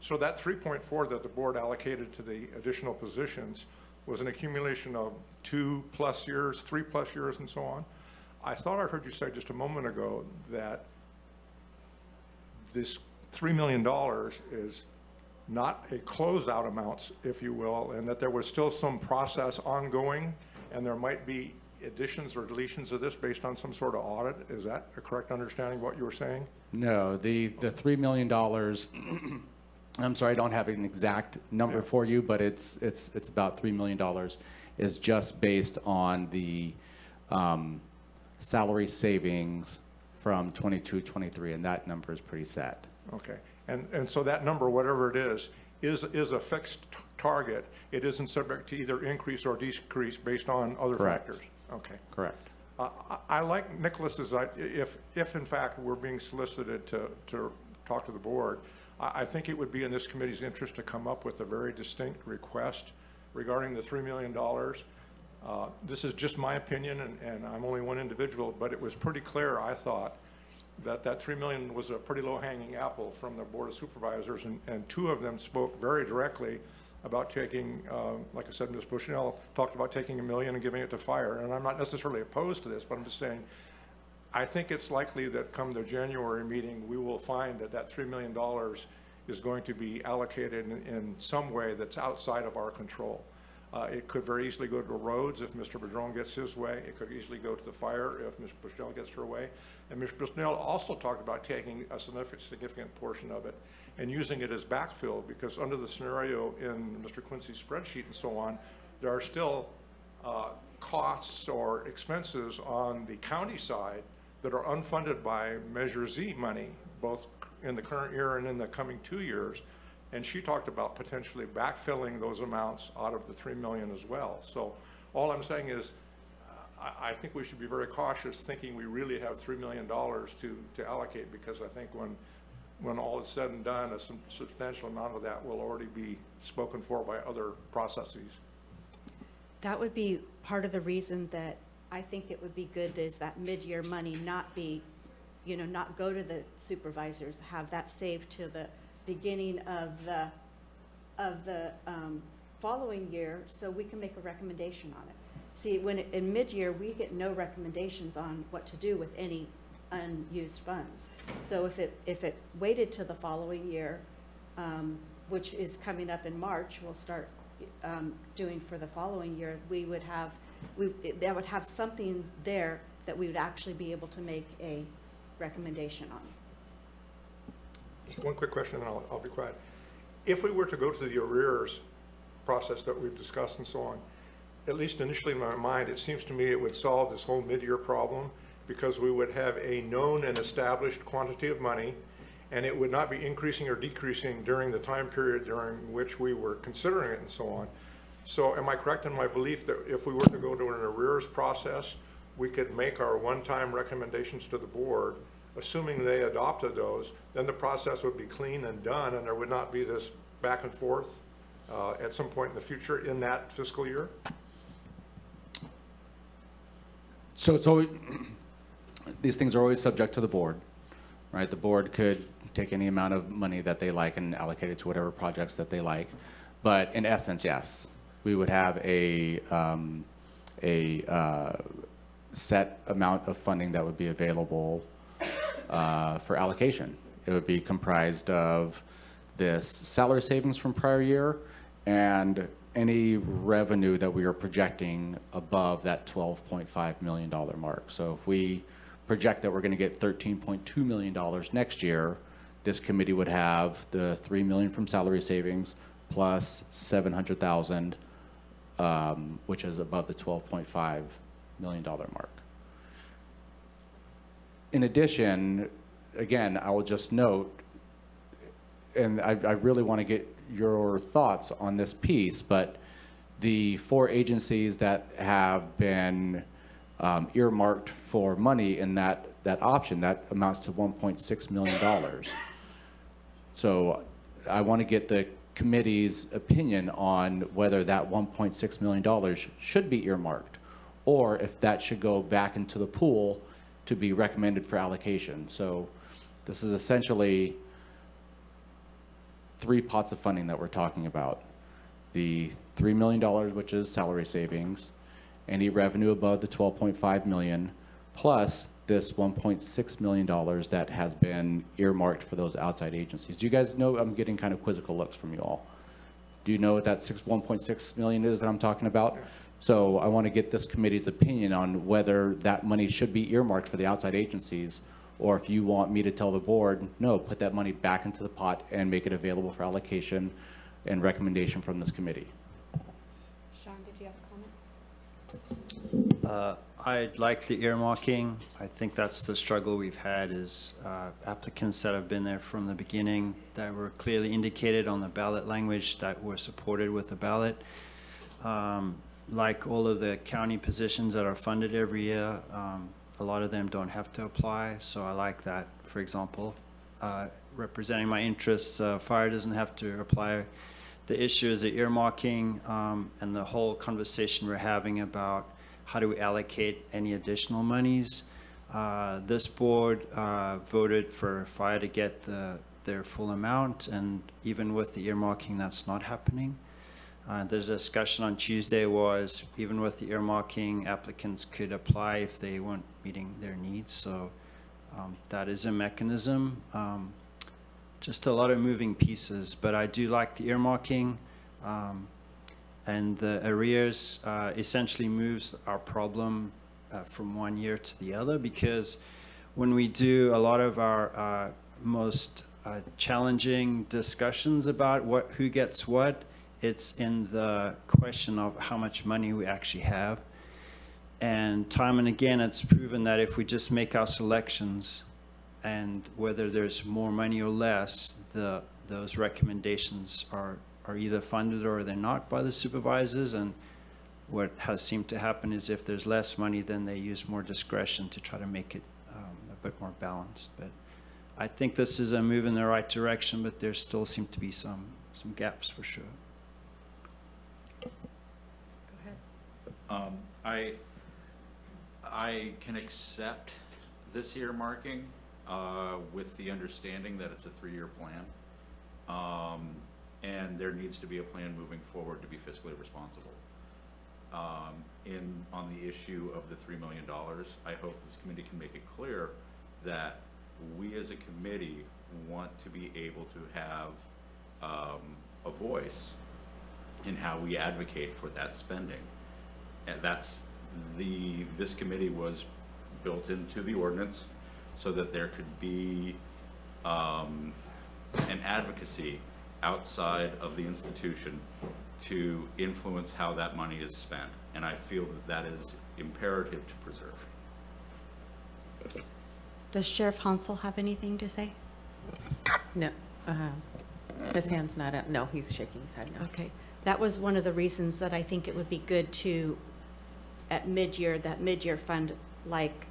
So that 3.4 that the board allocated to the additional positions was an accumulation of 2+ years, 3+ years, and so on. I thought I heard you say just a moment ago that this $3 million is not a closeout amount, if you will, and that there was still some process ongoing, and there might be additions or deletions of this based on some sort of audit. Is that a correct understanding of what you were saying? No, the $3 million, I'm sorry, I don't have an exact number for you, but it's about $3 million, is just based on the salary savings from 22, 23, and that number is pretty set. Okay. And so that number, whatever it is a fixed target. It isn't subject to either increase or decrease based on other Correct. factors. Okay. Correct. I like Nicholas's, if in fact we're being solicited to talk to the board, I think it would be in this committee's interest to come up with a very distinct request regarding the $3 million. This is just my opinion, and I'm only one individual, but it was pretty clear, I thought, that $3 million was a pretty low-hanging apple from the Board of Supervisors, and two of them spoke very directly about taking, like I said, Ms. Bushnell talked about taking $1 million and giving it to fire. And I'm not necessarily opposed to this, but I'm just saying, I think it's likely that come the January meeting, we will find that $3 million is going to be allocated in some way that's outside of our control. It could very easily go to roads if Mr. Padron gets his way. It could easily go to the fire if Ms. Bushnell gets her way. And Ms. Bushnell also talked about taking a significant portion of it and using it as backfill, because under the scenario in Mr. Quincy's spreadsheet and so on, there are still costs or expenses on the county side that are unfunded by Measure Z money, both in the current year and in the coming 2 years. And she talked about potentially backfilling those amounts out of the $3 million as well. So all I'm saying is, I think we should be very cautious thinking we really have $3 million to allocate, because I think when all is said and done, a substantial amount of that will already be spoken for by other processes. That would be part of the reason that I think it would be good is that mid-year money not be, not go to the supervisors, have that saved to the beginning of the following year, so we can make a recommendation on it. See, in mid-year, we get no recommendations on what to do with any unused funds. So if it waited till the following year, which is coming up in March, we'll start doing for the following year, that would have something there that we would actually be able to make a recommendation on. Just one quick question, and I'll be quiet. If we were to go to the arrears process that we've discussed and so on, at least initially in my mind, it seems to me it would solve this whole mid-year problem, because we would have a known and established quantity of money, and it would not be increasing or decreasing during the time period during which we were considering it and so on. So am I correct in my belief that if we were to go to an arrears process, we could make our one-time recommendations to the board, assuming they adopted those, then the process would be clean and done, and there would not be this back and forth at some point in the future in that fiscal year? So it's always, these things are always subject to the board, right? The board could take any amount of money that they like and allocate it to whatever projects that they like. But in essence, yes, we would have a set amount of funding that would be available for allocation. It would be comprised of this salary savings from prior year and any revenue that we are projecting above that $12.5 million mark. So if we project that we're going to get $13.2 million next year, this committee would have the $3 million from salary savings plus $700,000, which is above the $12.5 million mark. In addition, again, I will just note, and I really want to get your thoughts on this piece, but the 4 agencies that have been earmarked for money in that option, that amounts to $1.6 million. So I want to get the committee's opinion on whether that $1.6 million should be earmarked, or if that should go back into the pool to be recommended for allocation. So this is essentially 3 pots of funding that we're talking about. The $3 million, which is salary savings, any revenue above the $12.5 million, plus this $1.6 million that has been earmarked for those outside agencies. Do you guys know? I'm getting kind of quizzical looks from you all. Do you know what that $1.6 million is that I'm talking about? So I want to get this committee's opinion on whether that money should be earmarked for the outside agencies, or if you want me to tell the board, no, put that money back into the pot and make it available for allocation and recommendation from this committee. Sean, did you have a comment? I'd like the earmarking. I think that's the struggle we've had is applicants that have been there from the beginning that were clearly indicated on the ballot language that were supported with the ballot. like all of the county positions that are funded every year, a lot of them don't have to apply, so I like that. For example, representing my interests, fire doesn't have to apply. The issue is the earmarking and the whole conversation we're having about how do we allocate any additional monies. This board voted for fire to get their full amount, and even with the earmarking, that's not happening. The discussion on Tuesday was even with the earmarking, applicants could apply if they weren't meeting their needs. So that is a mechanism. Just a lot of moving pieces, but I do like the earmarking. And the arrears essentially moves our problem from one year to the other, because when we do a lot of our most challenging discussions about who gets what, it's in the question of how much money we actually have. And time and again, it's proven that if we just make our selections, and whether there's more money or less, those recommendations are either funded or they're not by the supervisors. And what has seemed to happen is if there's less money, then they use more discretion to try to make it a bit more balanced. But I think this is a move in the right direction, but there still seem to be some gaps for sure. I can accept this earmarking with the understanding that it's a 3-year plan. And there needs to be a plan moving forward to be fiscally responsible. On the issue of the $3 million, I hope this committee can make it clear that we as a committee want to be able to have a voice in how we advocate for that spending. And this committee was built into the ordinance so that there could be an advocacy outside of the institution to influence how that money is spent. And I feel that is imperative to preserve. Does Sheriff Hansel have anything to say? No, his hand's not up. No, he's shaking his head no. Okay, that was one of the reasons that I think it would be good to, at mid-year, that mid-year fund, like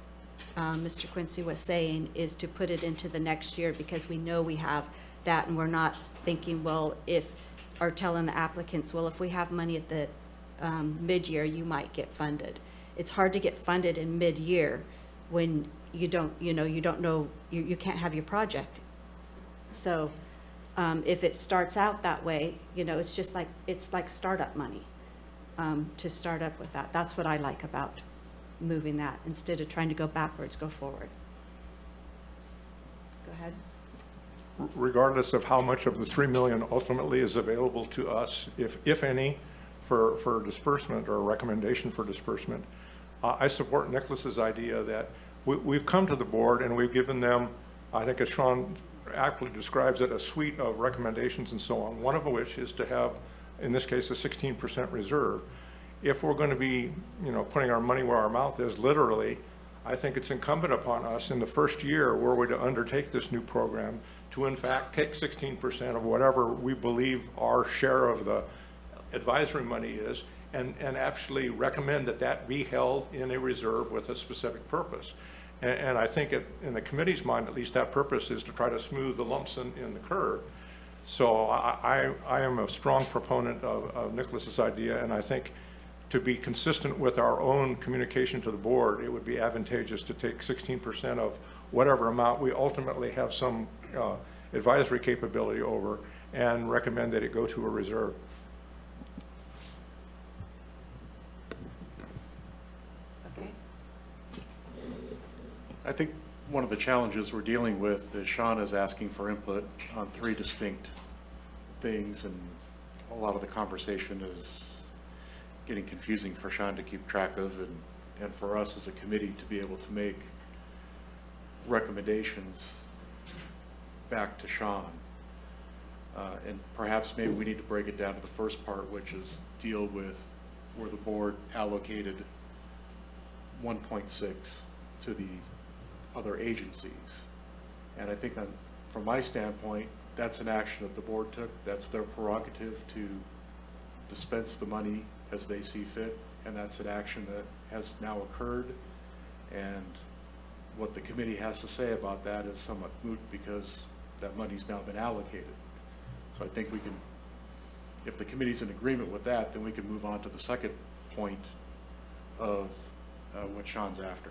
Mr. Quincy was saying, is to put it into the next year, because we know we have that, and we're not thinking, well, or telling the applicants, well, if we have money at the mid-year, you might get funded. It's hard to get funded in mid-year when you don't know, you can't have your project. So if it starts out that way, it's just like, it's like startup money to start up with that. That's what I like about moving that. Instead of trying to go backwards, go forward. Go ahead. Regardless of how much of the 3 million ultimately is available to us, if any, for disbursement or a recommendation for disbursement, I support Nicholas's idea that we've come to the board and we've given them, I think as Sean aptly describes it, a suite of recommendations and so on, one of which is to have, in this case, a 16% reserve. If we're going to be, putting our money where our mouth is, literally, I think it's incumbent upon us in the first year were we to undertake this new program to in fact take 16% of whatever we believe our share of the advisory money is, and actually recommend that be held in a reserve with a specific purpose. And I think in the committee's mind, at least, that purpose is to try to smooth the lumps in the curve. So I am a strong proponent of Nicholas's idea, and I think to be consistent with our own communication to the board, it would be advantageous to take 16% of whatever amount we ultimately have some advisory capability over, and recommend that it go to a reserve. Okay. I think one of the challenges we're dealing with is Sean is asking for input on 3 distinct things, and a lot of the conversation is getting confusing for Sean to keep track of, and for us as a committee to be able to make recommendations back to Sean. And perhaps maybe we need to break it down to the first part, which is deal with where the board allocated 1.6 to the other agencies. And I think from my standpoint, that's an action that the board took. That's their prerogative to dispense the money as they see fit. and that's an action that has now occurred. And what the committee has to say about that is somewhat moot because that money's now been allocated. So I think we can, if the committee's in agreement with that, then we can move on to the second point of what Sean's after.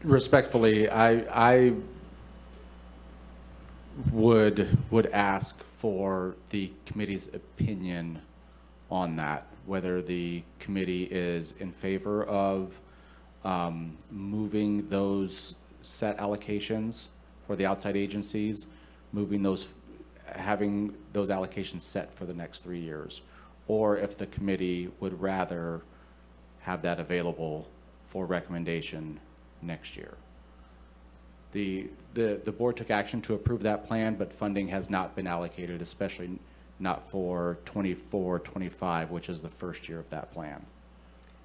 Respectfully, I would ask for the committee's opinion on that, whether the committee is in favor of moving those set allocations for the outside agencies, having those allocations set for the next 3 years, or if the committee would rather have that available for recommendation next year. The board took action to approve that plan, but funding has not been allocated, especially not for 24-25, which is the first year of that plan.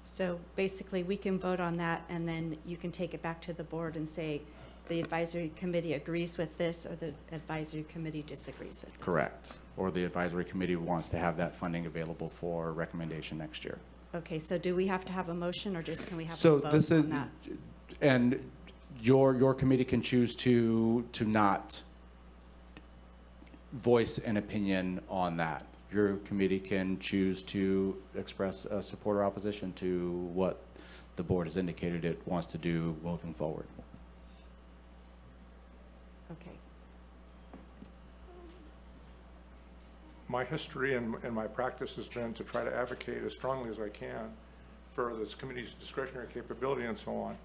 So basically, we can vote on that, and then you can take it back to the board and say, the advisory committee agrees with this, or the advisory committee disagrees with this. Correct. Or the advisory committee wants to have that funding available for recommendation next year. Okay, so do we have to have a motion, or just can we have a So vote this is, on that? and your committee can choose to not voice an opinion on that. Your committee can choose to express support or opposition to what the board has indicated it wants to do moving forward. Okay. My history and my practice has been to try to advocate as strongly as I can for this committee's discretionary capability and so on.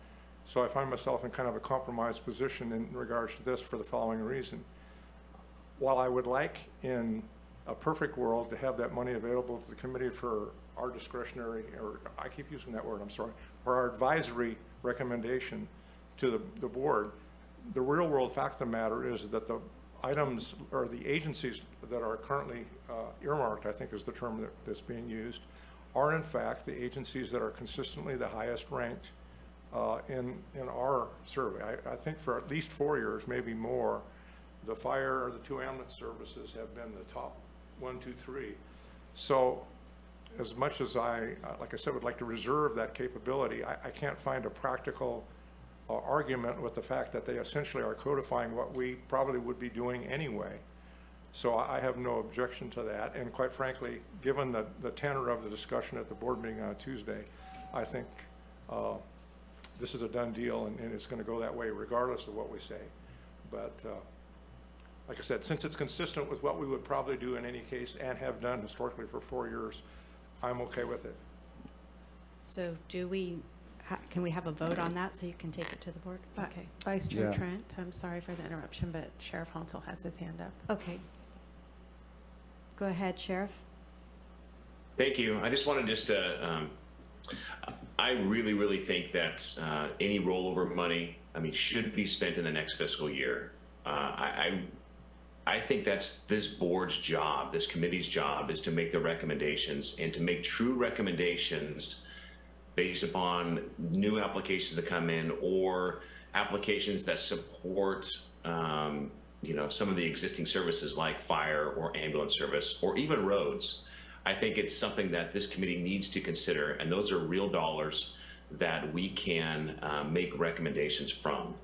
So I find myself in kind of a compromised position in regards to this for the following reason. While I would like in a perfect world to have that money available to the committee for our discretionary, or I keep using that word, I'm sorry, for our advisory recommendation to the board, the real world fact of the matter is that the items or the agencies that are currently earmarked, I think is the term that's being used, are in fact the agencies that are consistently the highest ranked in our survey. I think for at least 4 years, maybe more, the fire or the two ambulance services have been the top 1, 2, 3. So as much as I, like I said, would like to reserve that capability, I can't find a practical argument with the fact that they essentially are codifying what we probably would be doing anyway. So I have no objection to that. And quite frankly, given the tenor of the discussion at the board meeting on Tuesday, I think this is a done deal, and it's going to go that way regardless of what we say. But like I said, since it's consistent with what we would probably do in any case and have done historically for 4 years, I'm okay with it. So do we, can we have a vote on that so you can take it to the board? Okay. Vice Chair Yeah. Trent, I'm sorry for the interruption, but Sheriff Hansel has his hand up. Okay. Go ahead, Sheriff. Thank you. I just wanted I really, really think that any rollover money, should be spent in the next fiscal year. I think that's this board's job, this committee's job, is to make the recommendations and to make true recommendations based upon new applications that come in or applications that support some of the existing services like fire or ambulance service or even roads. I think it's something that this committee needs to consider, and those are real dollars that we can make recommendations from.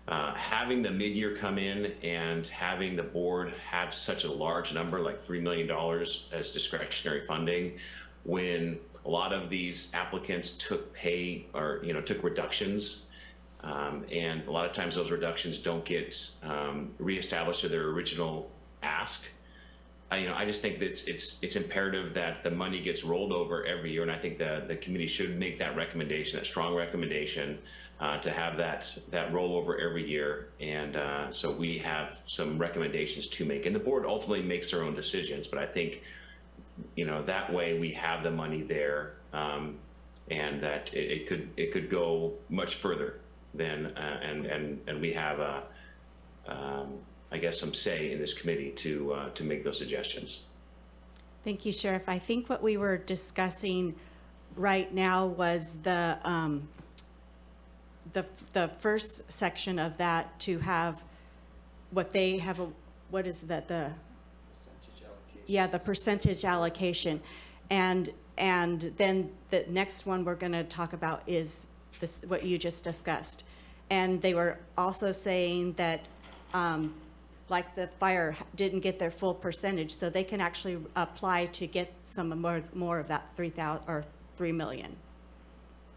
Having the mid-year come in and having the board have such a large number, like $3 million as discretionary funding, when a lot of these applicants took pay or took reductions, and a lot of times those reductions don't get reestablished to their original ask. I just think that it's imperative that the money gets rolled over every year, and I think the committee should make that recommendation, that strong recommendation, to have that rollover every year, and so we have some recommendations to make, and the board ultimately makes their own decisions. But I think that way we have the money there, and that it could go much further than and we have I guess some say in this committee to make those suggestions. Thank you, Sheriff. I think what we were discussing right now was the first section of that, to have what they have, what is that, the percentage allocation. And And then the next one we're going to talk about is this, what you just discussed. And they were also saying that, like the fire didn't get their full percentage, so they can actually apply to get some more of that 3 million.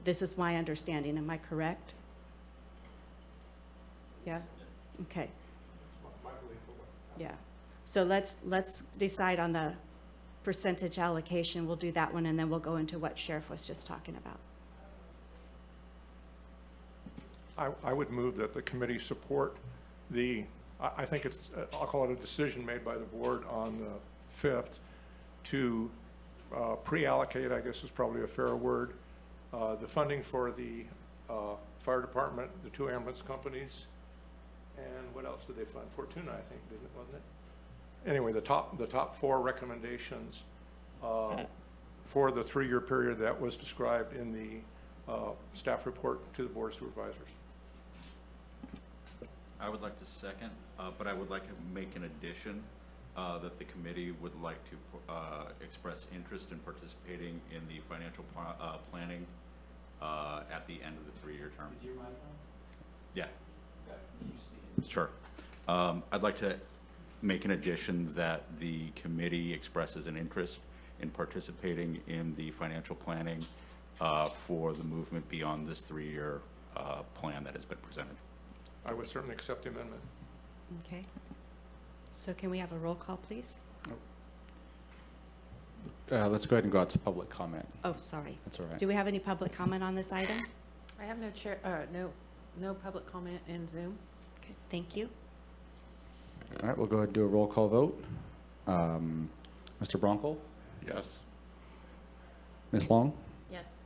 This is my understanding. Am I correct? Yeah? Okay. Yeah. So let's decide on the percentage allocation. We'll do that one, and then we'll go into what Sheriff was just talking about. I would move that the committee support the, I think it's, I'll call it a decision made by the board on the 5th to pre-allocate, I guess is probably a fair word, the funding for the fire department, the 2 ambulance companies, and what else did they fund? Fortuna, I think, didn't it, wasn't it? Anyway, the top 4 recommendations for the 3-year period that was described in the staff report to the Board of Supervisors. I would like to second, but I would like to make an addition that the committee would like to express interest in participating in the financial planning at the end of the 3-year term. Is your microphone? Yeah. Sure. I'd like to make an addition that the committee expresses an interest in participating in the financial planning for the movement beyond this 3-year plan that has been presented. I would certainly accept the amendment. Okay. So can we have a roll call, please? Let's go ahead and go out to public comment. Oh, sorry. That's all right. Do we have any public comment on this item? I have no public comment in Zoom. Okay, thank you. All right, we'll go ahead and do a roll call vote. Mr. Bronco? Yes. Ms. Long? Yes.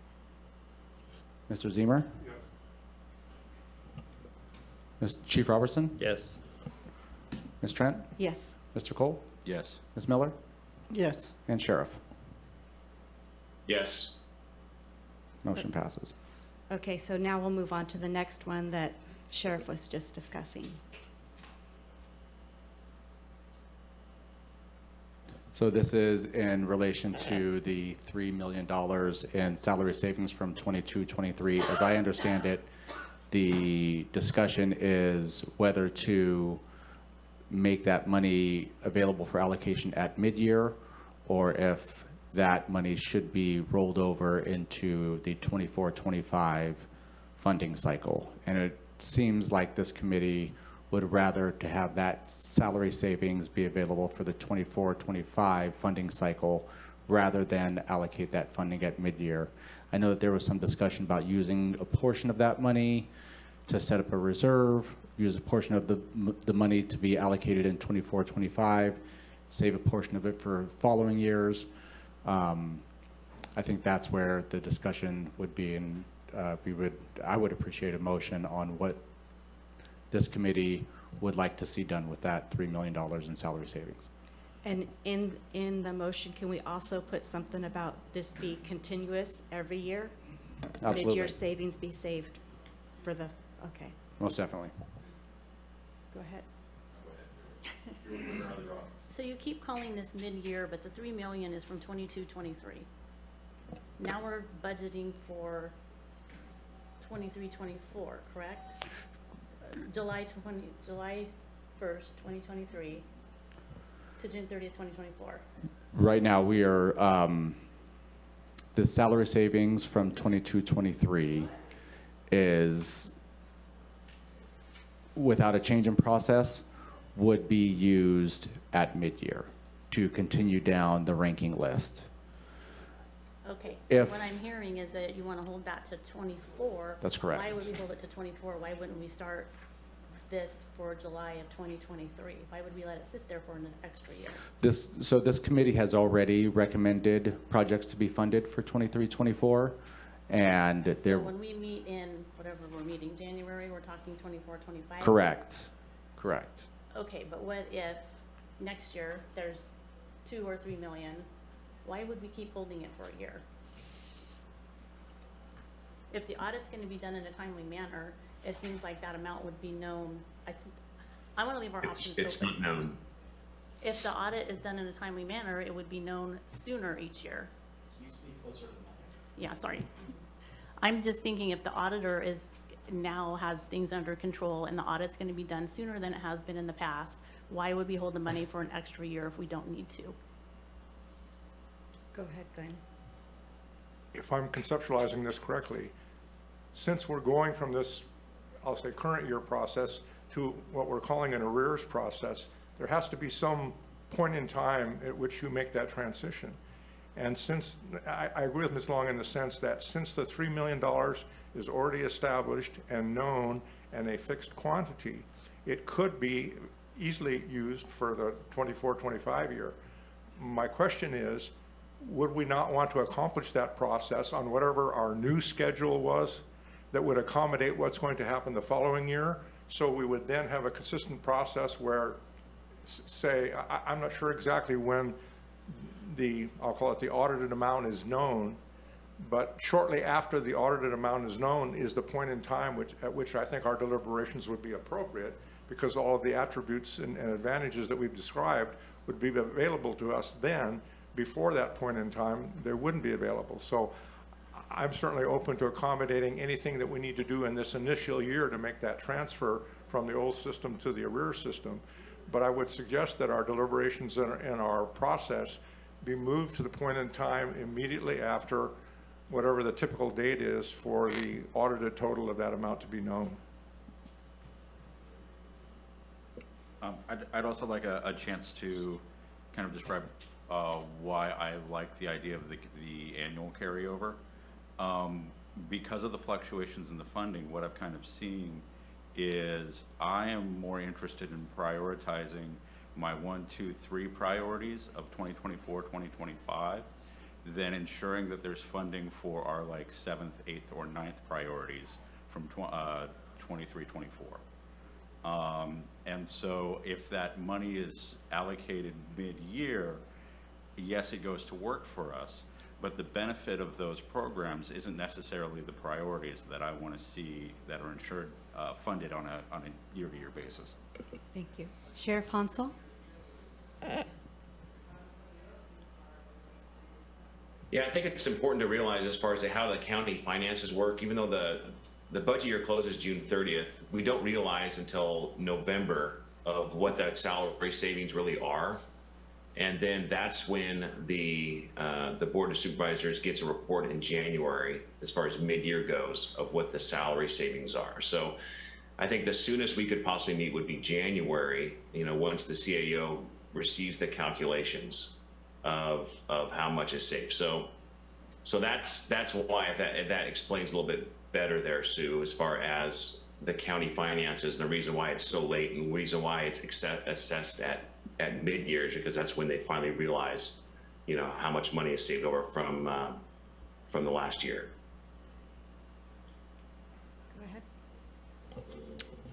Mr. Zemer? Yes. Chief Robertson? Yes. Ms. Trent? Yes. Mr. Cole? Yes. Ms. Miller? Yes. And Sheriff? Yes. Motion passes. Okay, so now we'll move on to the next one that Sheriff was just discussing. So this is in relation to the $3 million in salary savings from 22-23. As I understand it, the discussion is whether to make that money available for allocation at mid-year, or if that money should be rolled over into the 24-25 funding cycle. And it seems like this committee would rather to have that salary savings be available for the 24-25 funding cycle rather than allocate that funding at mid-year. I know that there was some discussion about using a portion of that money to set up a reserve, use a portion of the money to be allocated in 24-25, save a portion of it for following years. I think that's where the discussion would be, and I would appreciate a motion on what this committee would like to see done with that $3 million in salary savings. And in the motion, can we also put something about this be continuous every year? Absolutely. Mid-year savings be saved for the, okay, Most definitely. go ahead. So you keep calling this mid-year, but the 3 million is from 22-23. Now we're budgeting for 23-24, correct? July 1st, 2023 to June 30th, 2024. Right now, we are, the salary savings from 22-23 is, without a change in process, would be used at mid-year to continue down the ranking list. Okay, If- what I'm hearing is that you want to hold that to 24. That's correct. Why would we hold it to 24? Why wouldn't we start this for July of 2023? Why would we let it sit there for an extra year? This committee has already recommended projects to be funded for 23-24, and So there. when we meet in, whatever we're meeting, January, we're talking 24-25? Correct. Okay, but what if next year there's 2 or 3 million? Why would we keep holding it for a year? If the audit's going to be done in a timely manner, it seems like that amount would be known. I want to leave our options It's open. not known. If the audit is done in a timely manner, it would be known sooner each year. Yeah, sorry. I'm just thinking if the auditor now has things under control and the audit's going to be done sooner than it has been in the past, why would we hold the money for an extra year if we don't need to? Go ahead, Glenn. If I'm conceptualizing this correctly, since we're going from this, I'll say, current year process to what we're calling an arrears process, there has to be some point in time at which you make that transition. And since, I agree with Ms. Long in the sense that since the $3 million is already established and known and a fixed quantity, it could be easily used for the 24-25 year. My question is, would we not want to accomplish that process on whatever our new schedule was that would accommodate what's going to happen the following year? So we would then have a consistent process where, say, I'm not sure exactly when I'll call it the audited amount is known, but shortly after the audited amount is known is the point in time at which I think our deliberations would be appropriate, because all of the attributes and advantages that we've described would be available to us then. Before that point in time, they wouldn't be available. So I'm certainly open to accommodating anything that we need to do in this initial year to make that transfer from the old system to the arrears system. But I would suggest that our deliberations and our process be moved to the point in time immediately after whatever the typical date is for the audited total of that amount to be known. I'd also like a chance to kind of describe why I like the idea of the annual carryover. Because of the fluctuations in the funding, what I've kind of seen is I am more interested in prioritizing my 1, 2, 3 priorities of 2024, 2025 than ensuring that there's funding for our like 7th, 8th, or 9th priorities from 23, 24. And so if that money is allocated mid-year, yes, it goes to work for us, but the benefit of those programs isn't necessarily the priorities that I want to see that are insured, funded on a year-to-year basis. Thank you. Sheriff Hansel? Yeah, I think it's important to realize as far as how the county finances work, even though the budget year closes June 30th, we don't realize until November of what that salary savings really are. And then that's when the Board of Supervisors gets a report in January as far as mid-year goes of what the salary savings are. So I think the soonest we could possibly meet would be January, once the CAO receives the calculations of how much is saved. So that's why, if that explains a little bit better there, Sue, as far as the county finances and the reason why it's so late and the reason why it's assessed at mid-years, because that's when they finally realize, how much money is saved over from the last year. Go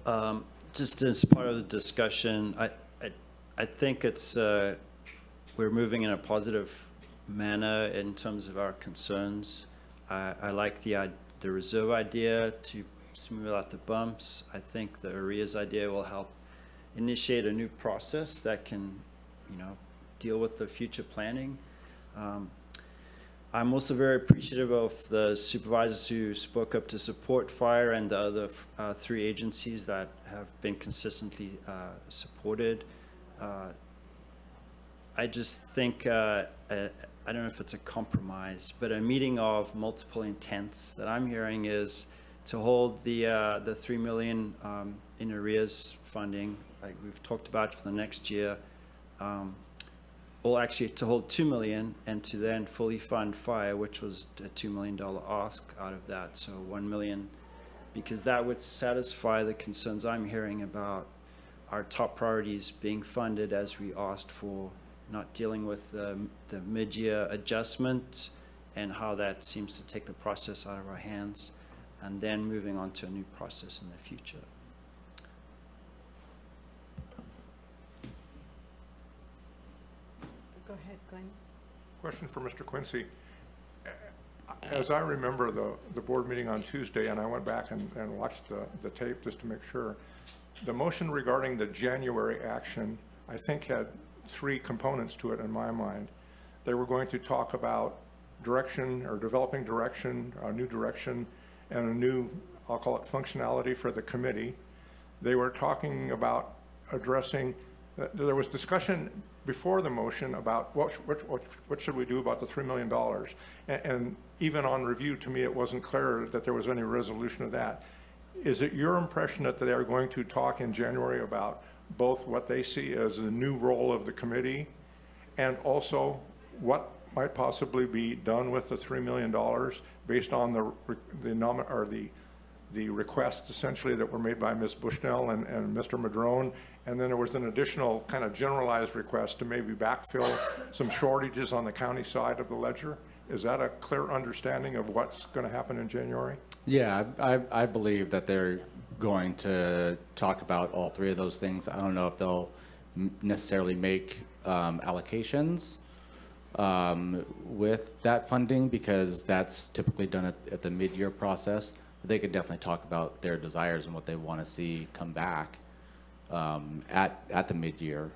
ahead. Just as part of the discussion, I think it's we're moving in a positive manner in terms of our concerns. I like the reserve idea to smooth out the bumps. I think the arrears idea will help initiate a new process that can, deal with the future planning. I'm also very appreciative of the supervisors who spoke up to support fire and the other 3 agencies that have been consistently supported. I just think, I don't know if it's a compromise, but a meeting of multiple intents that I'm hearing is to hold the $3 million in arrears funding, like we've talked about for the next year, or actually to hold $2 million and to then fully fund fire, which was a $2 million ask out of that, so $1 million, because that would satisfy the concerns I'm hearing about our top priorities being funded as we asked for, not dealing with the mid-year adjustment and how that seems to take the process out of our hands, and then moving on to a new process in the future. Go ahead, Glenn. Question for Mr. Quincy. As I remember the board meeting on Tuesday, and I went back and watched the tape just to make sure, the motion regarding the January action, I think, had 3 components to it in my mind. They were going to talk about direction or developing direction, a new direction, and a new, I'll call it functionality for the committee. They were talking about addressing, there was discussion before the motion about what should we do about the $3 million. And even on review, to me, it wasn't clear that there was any resolution of that. Is it your impression that they are going to talk in January about both what they see as the new role of the committee and also what might possibly be done with the $3 million based on the requests essentially that were made by Ms. Bushnell and Mr. Madrone, and then there was an additional kind of generalized request to maybe backfill some shortages on the county side of the ledger? Is that a clear understanding of what's going to happen in January? Yeah, I believe that they're going to talk about all three of those things. I don't know if they'll necessarily make allocations with that funding, because that's typically done at the mid-year process. They could definitely talk about their desires and what they want to see come back at the mid-year.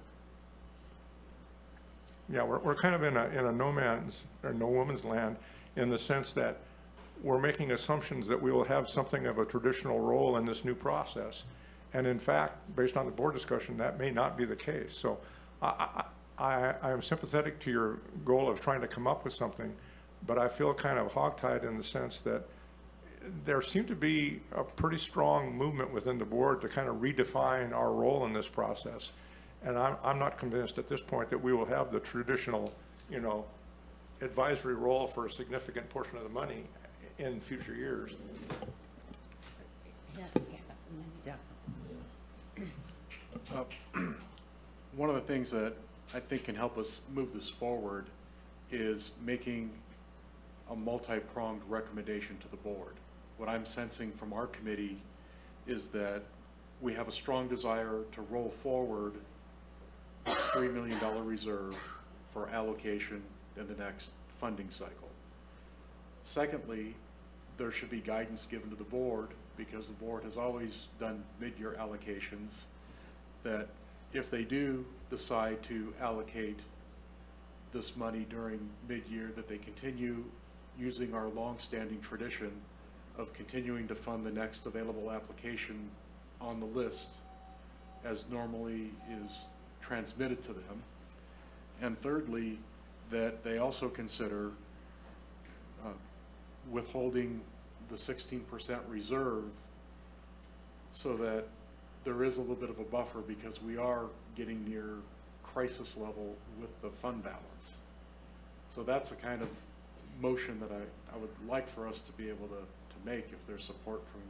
Yeah, we're kind of in a no man's or no woman's land, in the sense that we're making assumptions that we will have something of a traditional role in this new process. And in fact, based on the board discussion, that may not be the case. So I am sympathetic to your goal of trying to come up with something, but I feel kind of hogtied in the sense that there seemed to be a pretty strong movement within the board to kind of redefine our role in this process. And I'm not convinced at this point that we will have the traditional, advisory role for a significant portion of the money in future years. One of the things that I think can help us move this forward is making a multi-pronged recommendation to the board. What I'm sensing from our committee is that we have a strong desire to roll forward this $3 million reserve for allocation in the next funding cycle. Secondly, there should be guidance given to the board, because the board has always done mid-year allocations, that if they do decide to allocate this money during mid-year, that they continue using our long-standing tradition of continuing to fund the next available application on the list as normally is transmitted to them. And thirdly, that they also consider withholding the 16% reserve, so that there is a little bit of a buffer, because we are getting near crisis level with the fund balance. So that's a kind of motion that I would like for us to be able to make, if there's support from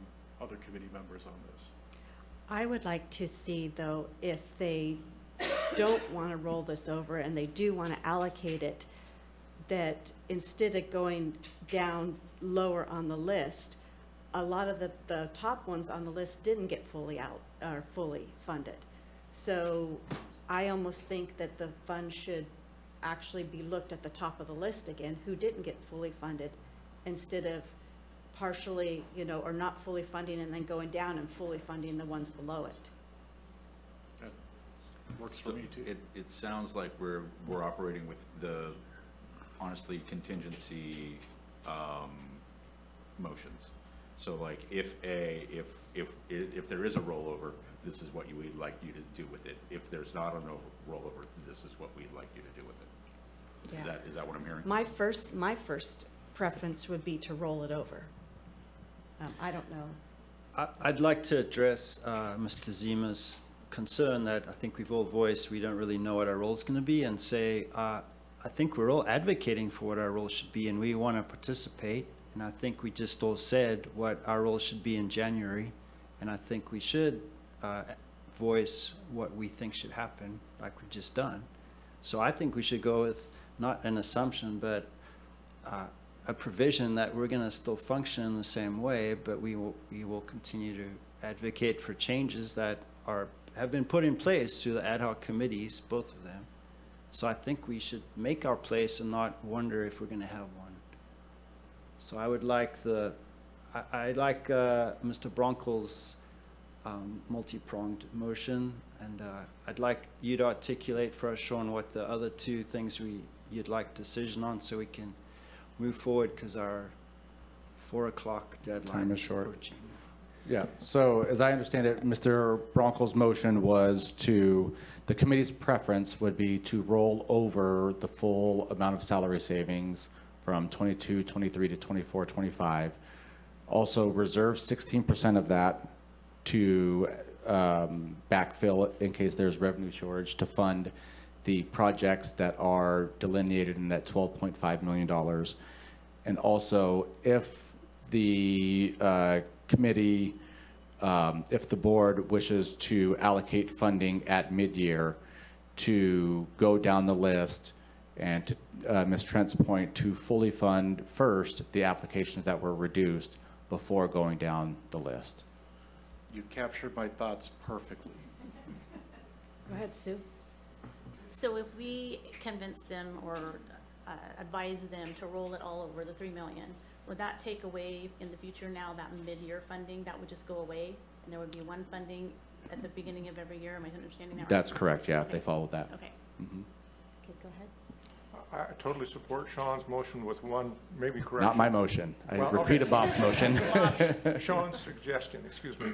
other committee members on this. I would like to see, though, if they don't want to roll this over and they do want to allocate it, that instead of going down lower on the list, a lot of the top ones on the list didn't get fully funded. So I almost think that the fund should actually be looked at the top of the list again, who didn't get fully funded, instead of partially, or not fully funding and then going down and fully funding the ones below it. That works for So me too. it sounds like we're operating with the, honestly, contingency motions. So like if there is a rollover, this is what we'd like you to do with it. If there's not a rollover, this is what we'd like you to do with it. Yeah. Is that what I'm hearing? My first preference would be to roll it over. I don't know. I'd like to address Mr. Zima's concern that I think we've all voiced. We don't really know what our role is going to be, and say, I think we're all advocating for what our role should be, and we want to participate. And I think we just all said what our role should be in January, and I think we should voice what we think should happen, like we've just done. So I think we should go with not an assumption, but a provision that we're going to still function in the same way, but we will continue to advocate for changes that have been put in place through the ad hoc committees, both of them. So I think we should make our place and not wonder if we're going to have one. So I would like Mr. Bronkel's multi-pronged motion, and I'd like you to articulate for us, Sean, what the other two things you'd like decision on, so we can move forward because our 4 o'clock deadline Time is short. approaching. Yeah, so as I understand it, Mr. Bronco's motion was the committee's preference would be to roll over the full amount of salary savings from 22, 23 to 24, 25. Also reserve 16% of that to backfill in case there's revenue shortage to fund the projects that are delineated in that $12.5 million. And also, if the committee, if the board wishes to allocate funding at mid-year, to go down the list and to Ms. Trent's point, to fully fund first the applications that were reduced before going down the list. You captured my thoughts perfectly. Go ahead, Sue. So if we convince them or advise them to roll it all over the 3 million, would that take away in the future now that mid-year funding, that would just go away? And there would be one funding at the beginning of every year? Am I understanding that right? That's correct, yeah, if they followed that. Okay. Mhm. Okay, go ahead. I totally support Sean's motion with one maybe correction. Not my motion. I Well, repeated okay. Bob's motion. Sean's suggestion, excuse me.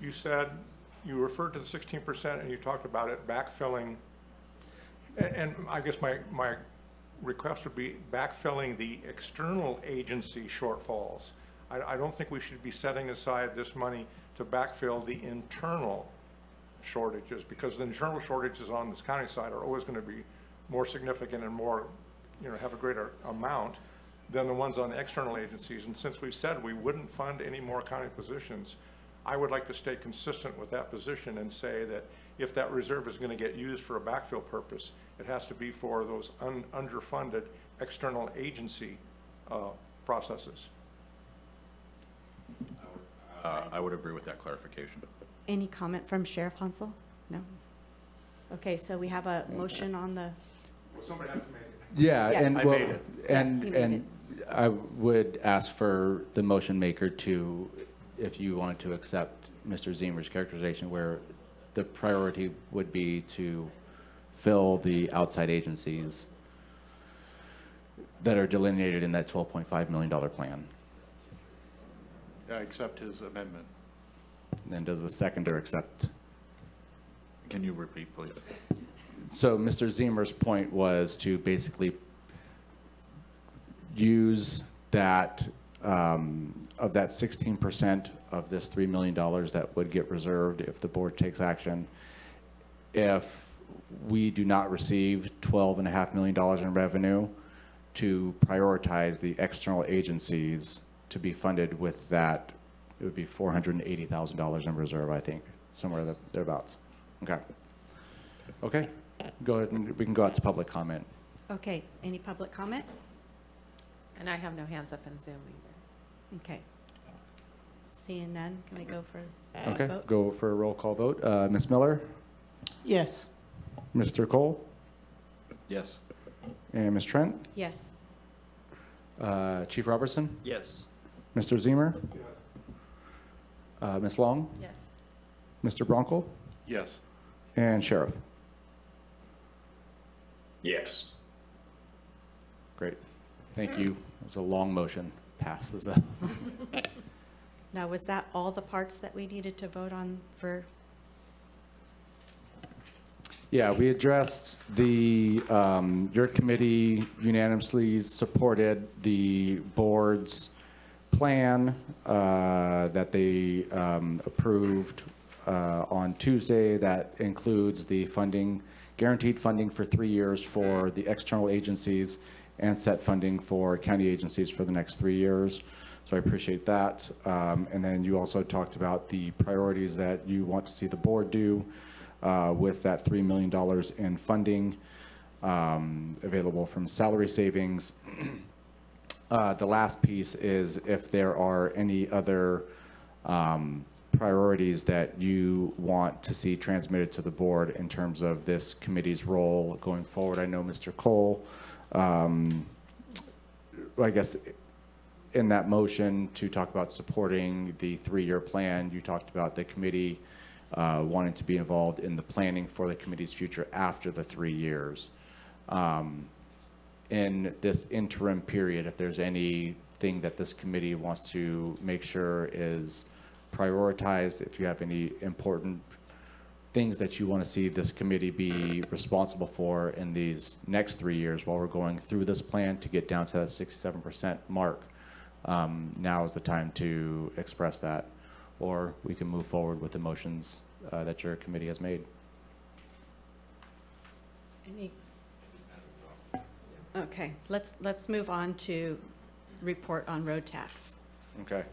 You said, you referred to the 16% and you talked about it backfilling. And I guess my request would be backfilling the external agency shortfalls. I don't think we should be setting aside this money to backfill the internal shortages, because the internal shortages on this county side are always going to be more significant and more, have a greater amount than the ones on the external agencies. And since we said we wouldn't fund any more county positions, I would like to stay consistent with that position and say that if that reserve is going to get used for a backfill purpose, it has to be for those underfunded external agency processes. I would agree with that clarification. Any comment from Sheriff Hansel? No? Okay, so we have a motion on the, Well, somebody has to make it. Yeah, Yeah. and I well, made it. and Yeah, he made and I would ask for the motion maker to, if you wanted to accept Mr. Zemer's characterization, where the priority would be to fill the outside agencies that are delineated in that $12.5 million plan. I accept his amendment. And does the seconder accept? Can you repeat, please? So Mr. Zemer's point was to basically use that, of that 16% of this $3 million that would get reserved if the board takes action. If we do not receive $12.5 million in revenue, to prioritize the external agencies to be funded with that, it would be $480,000 in reserve, I think, somewhere thereabouts. Okay. Okay, go ahead and we can go out to public comment. okay, any public comment? And I have no hands up in Zoom either. Okay. Seeing none, can we go for a Okay, vote? go for a roll call vote. Ms. Miller, Yes. Mr. Cole, Yes. and Ms. Trent, Yes. Chief Robertson, Yes. Mr. Zemer, Ms. Long, Yes. Mr. Bronco, Yes. and Sheriff. Yes. Great. Thank you. It was a long motion. Passes up. Now, was that all the parts that we needed to vote on for? Yeah, we addressed the, your committee unanimously supported the board's plan that they approved on Tuesday. That includes the funding, guaranteed funding for 3 years for the external agencies and set funding for county agencies for the next 3 years. So I appreciate that. And then you also talked about the priorities that you want to see the board do with that $3 million in funding available from salary savings. The last piece is if there are any other priorities that you want to see transmitted to the board in terms of this committee's role going forward. I know Mr. Cole, I guess in that motion to talk about supporting the 3-year plan, you talked about the committee wanting to be involved in the planning for the committee's future after the 3 years. in this interim period, if there's anything that this committee wants to make sure is prioritized, if you have any important things that you want to see this committee be responsible for in these next 3 years while we're going through this plan to get down to that 67% mark, now is the time to express that. Or we can move forward with the motions that your committee has made. Okay, let's move on to report on road tax. Okay.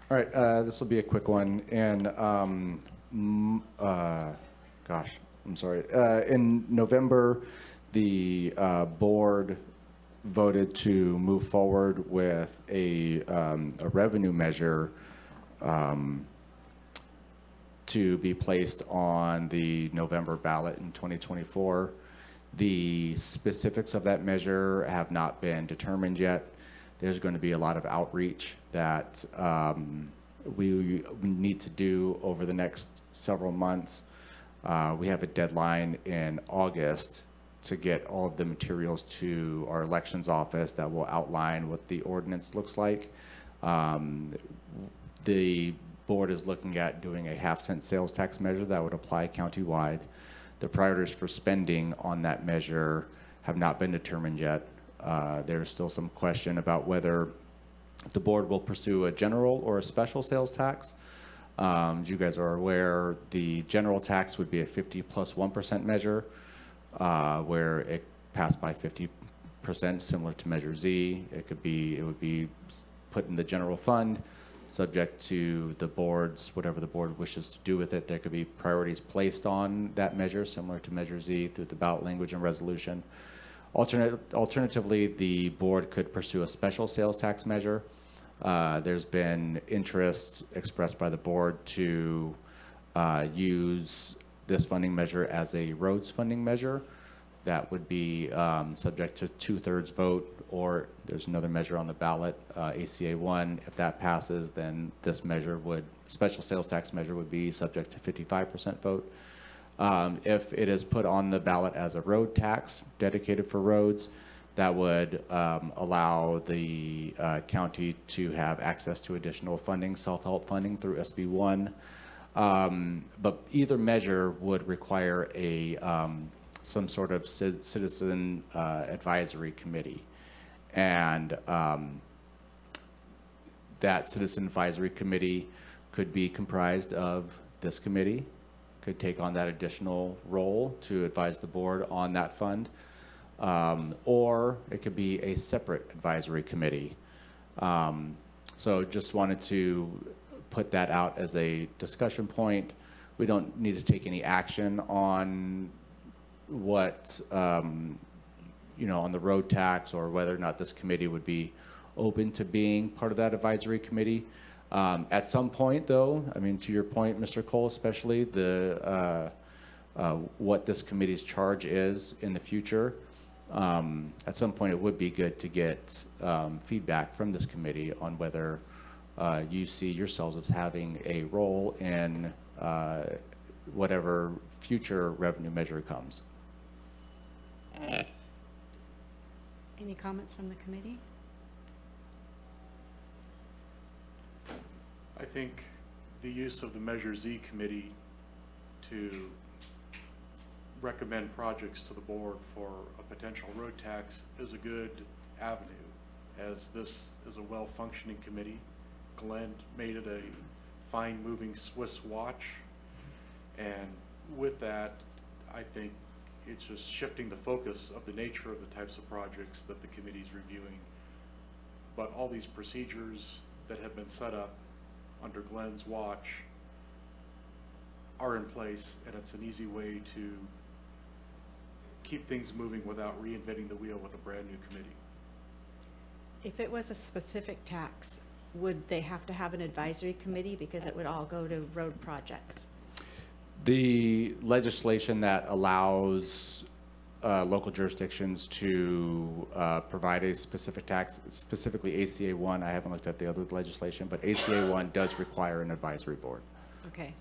All right, this will be a quick one. And, gosh, I'm sorry. In November, the board voted to move forward with a revenue measure to be placed on the November ballot in 2024. The specifics of that measure have not been determined yet. There's going to be a lot of outreach that we need to do over the next several months. We have a deadline in August to get all of the materials to our elections office that will outline what the ordinance looks like. The board is looking at doing a half-cent sales tax measure that would apply countywide. The priorities for spending on that measure have not been determined yet. There's still some question about whether the board will pursue a general or a special sales tax. As you guys are aware, the general tax would be a 50 plus 1% measure, where it passed by 50%, similar to Measure Z. It would be put in the general fund, subject to the board's, whatever the board wishes to do with it. There could be priorities placed on that measure, similar to Measure Z through the ballot language and resolution. Alternatively, the board could pursue a special sales tax measure. There's been interest expressed by the board to use this funding measure as a roads funding measure. That would be subject to 2/3 vote, or there's another measure on the ballot, ACA 1. If that passes, then this measure special sales tax measure would be subject to 55% vote. If it is put on the ballot as a road tax dedicated for roads, that would allow the county to have access to additional funding, self-help funding through SB 1. But either measure would require some sort of citizen advisory committee. And that citizen advisory committee could be comprised of this committee, could take on that additional role to advise the board on that fund, or it could be a separate advisory committee. So just wanted to put that out as a discussion point. We don't need to take any action on what, on the road tax, or whether or not this committee would be open to being part of that advisory committee. At some point, though, I mean, to your point, Mr. Cole, especially what this committee's charge is in the future, at some point it would be good to get feedback from this committee on whether you see yourselves as having a role in whatever future revenue measure comes. Any comments from the committee? I think the use of the Measure Z committee to recommend projects to the board for a potential road tax is a good avenue, as this is a well-functioning committee. Glenn made it a fine-moving Swiss watch, and with that, I think it's just shifting the focus of the nature of the types of projects that the committee is reviewing. But all these procedures that have been set up under Glenn's watch are in place, and it's an easy way to keep things moving without reinventing the wheel with a brand new committee. If it was a specific tax, would they have to have an advisory committee because it would all go to road projects? The legislation that allows local jurisdictions to provide a specific tax, specifically ACA 1, I haven't looked at the other legislation, but ACA 1 does require an advisory board. Okay.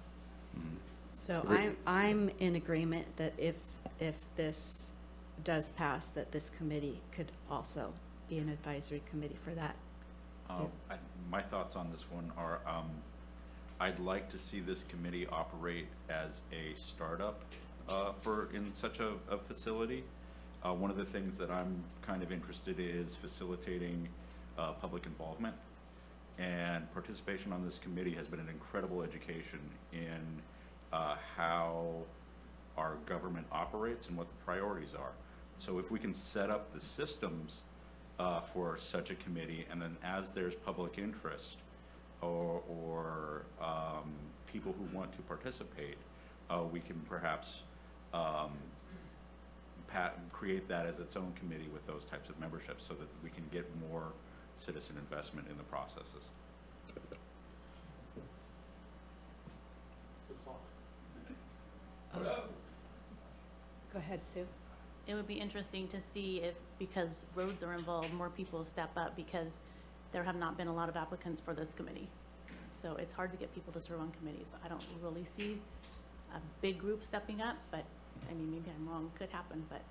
So I'm in agreement that if this does pass, that this committee could also be an advisory committee for that. My thoughts on this one are, I'd like to see this committee operate as a startup in such a facility. One of the things that I'm kind of interested in is facilitating public involvement. And participation on this committee has been an incredible education in how our government operates and what the priorities are. So if we can set up the systems for such a committee, and then as there's public interest or people who want to participate, we can perhaps create that as its own committee with those types of memberships so that we can get more citizen investment in the processes. Go ahead, Sue. It would be interesting to see if, because roads are involved, more people step up, because there have not been a lot of applicants for this committee. So it's hard to get people to serve on committees. I don't really see a big group stepping up, but, I mean, maybe I'm wrong, could happen, but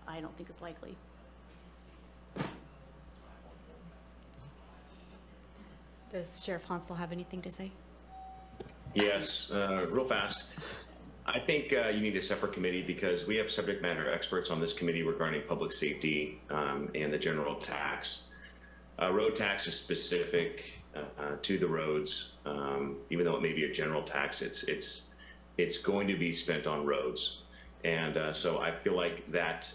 I don't think it's likely. Does Sheriff Hansel have anything to say? Yes, real fast. I think you need a separate committee because we have subject matter experts on this committee regarding public safety and the general tax. Road tax is specific to the roads, even though it may be a general tax. It's going to be spent on roads, and so I feel like that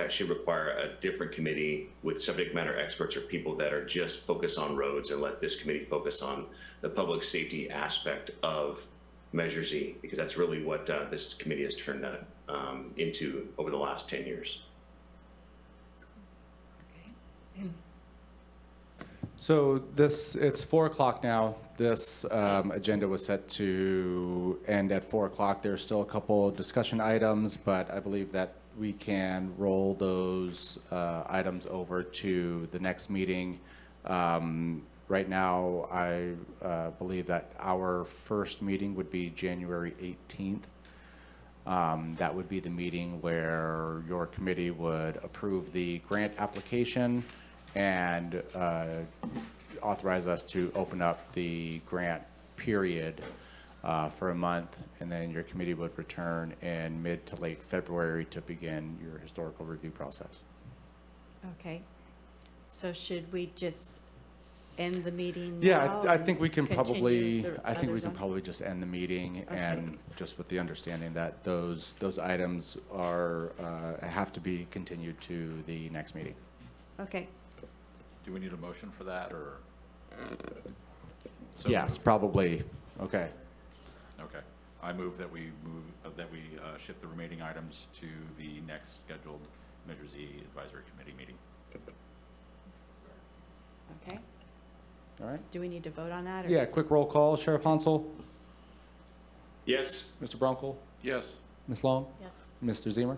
should require a different committee with subject matter experts or people that are just focused on roads, and let this committee focus on the public safety aspect of Measure Z, because that's really what this committee has turned into over the last 10 years. So it's 4 o'clock now. This agenda was set to end at 4 o'clock. There's still a couple discussion items, but I believe that we can roll those items over to the next meeting. Right now, I believe that our first meeting would be January 18th. That would be the meeting where your committee would approve the grant application and authorize us to open up the grant period for a month, and then your committee would return in mid to late February to begin your historical review process. Okay. So should we just end the meeting now? Yeah, I think we can and continue probably, the I think we others can on? probably just end the meeting, and just with the understanding that those items are, have to be continued to the next meeting. Okay. Do we need a motion for that, or? So Yes, probably. Okay. Okay. I move that we shift the remaining items to the next scheduled Measure Z Advisory Committee meeting. Okay. All right. Do we need to vote on that? Or Yeah, is- quick roll call. Sheriff Hansel, Yes. Mr. Bronkel, Yes. Ms. Long, Yes. Mr. Zemer,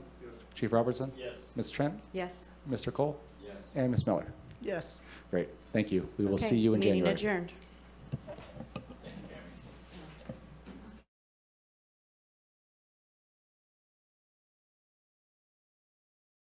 Chief Robertson, Yes. Ms. Trent, Yes. Mr. Cole, Yes. and Ms. Miller. Yes. Great. Thank you. We will Okay, see you in January. Meeting adjourned.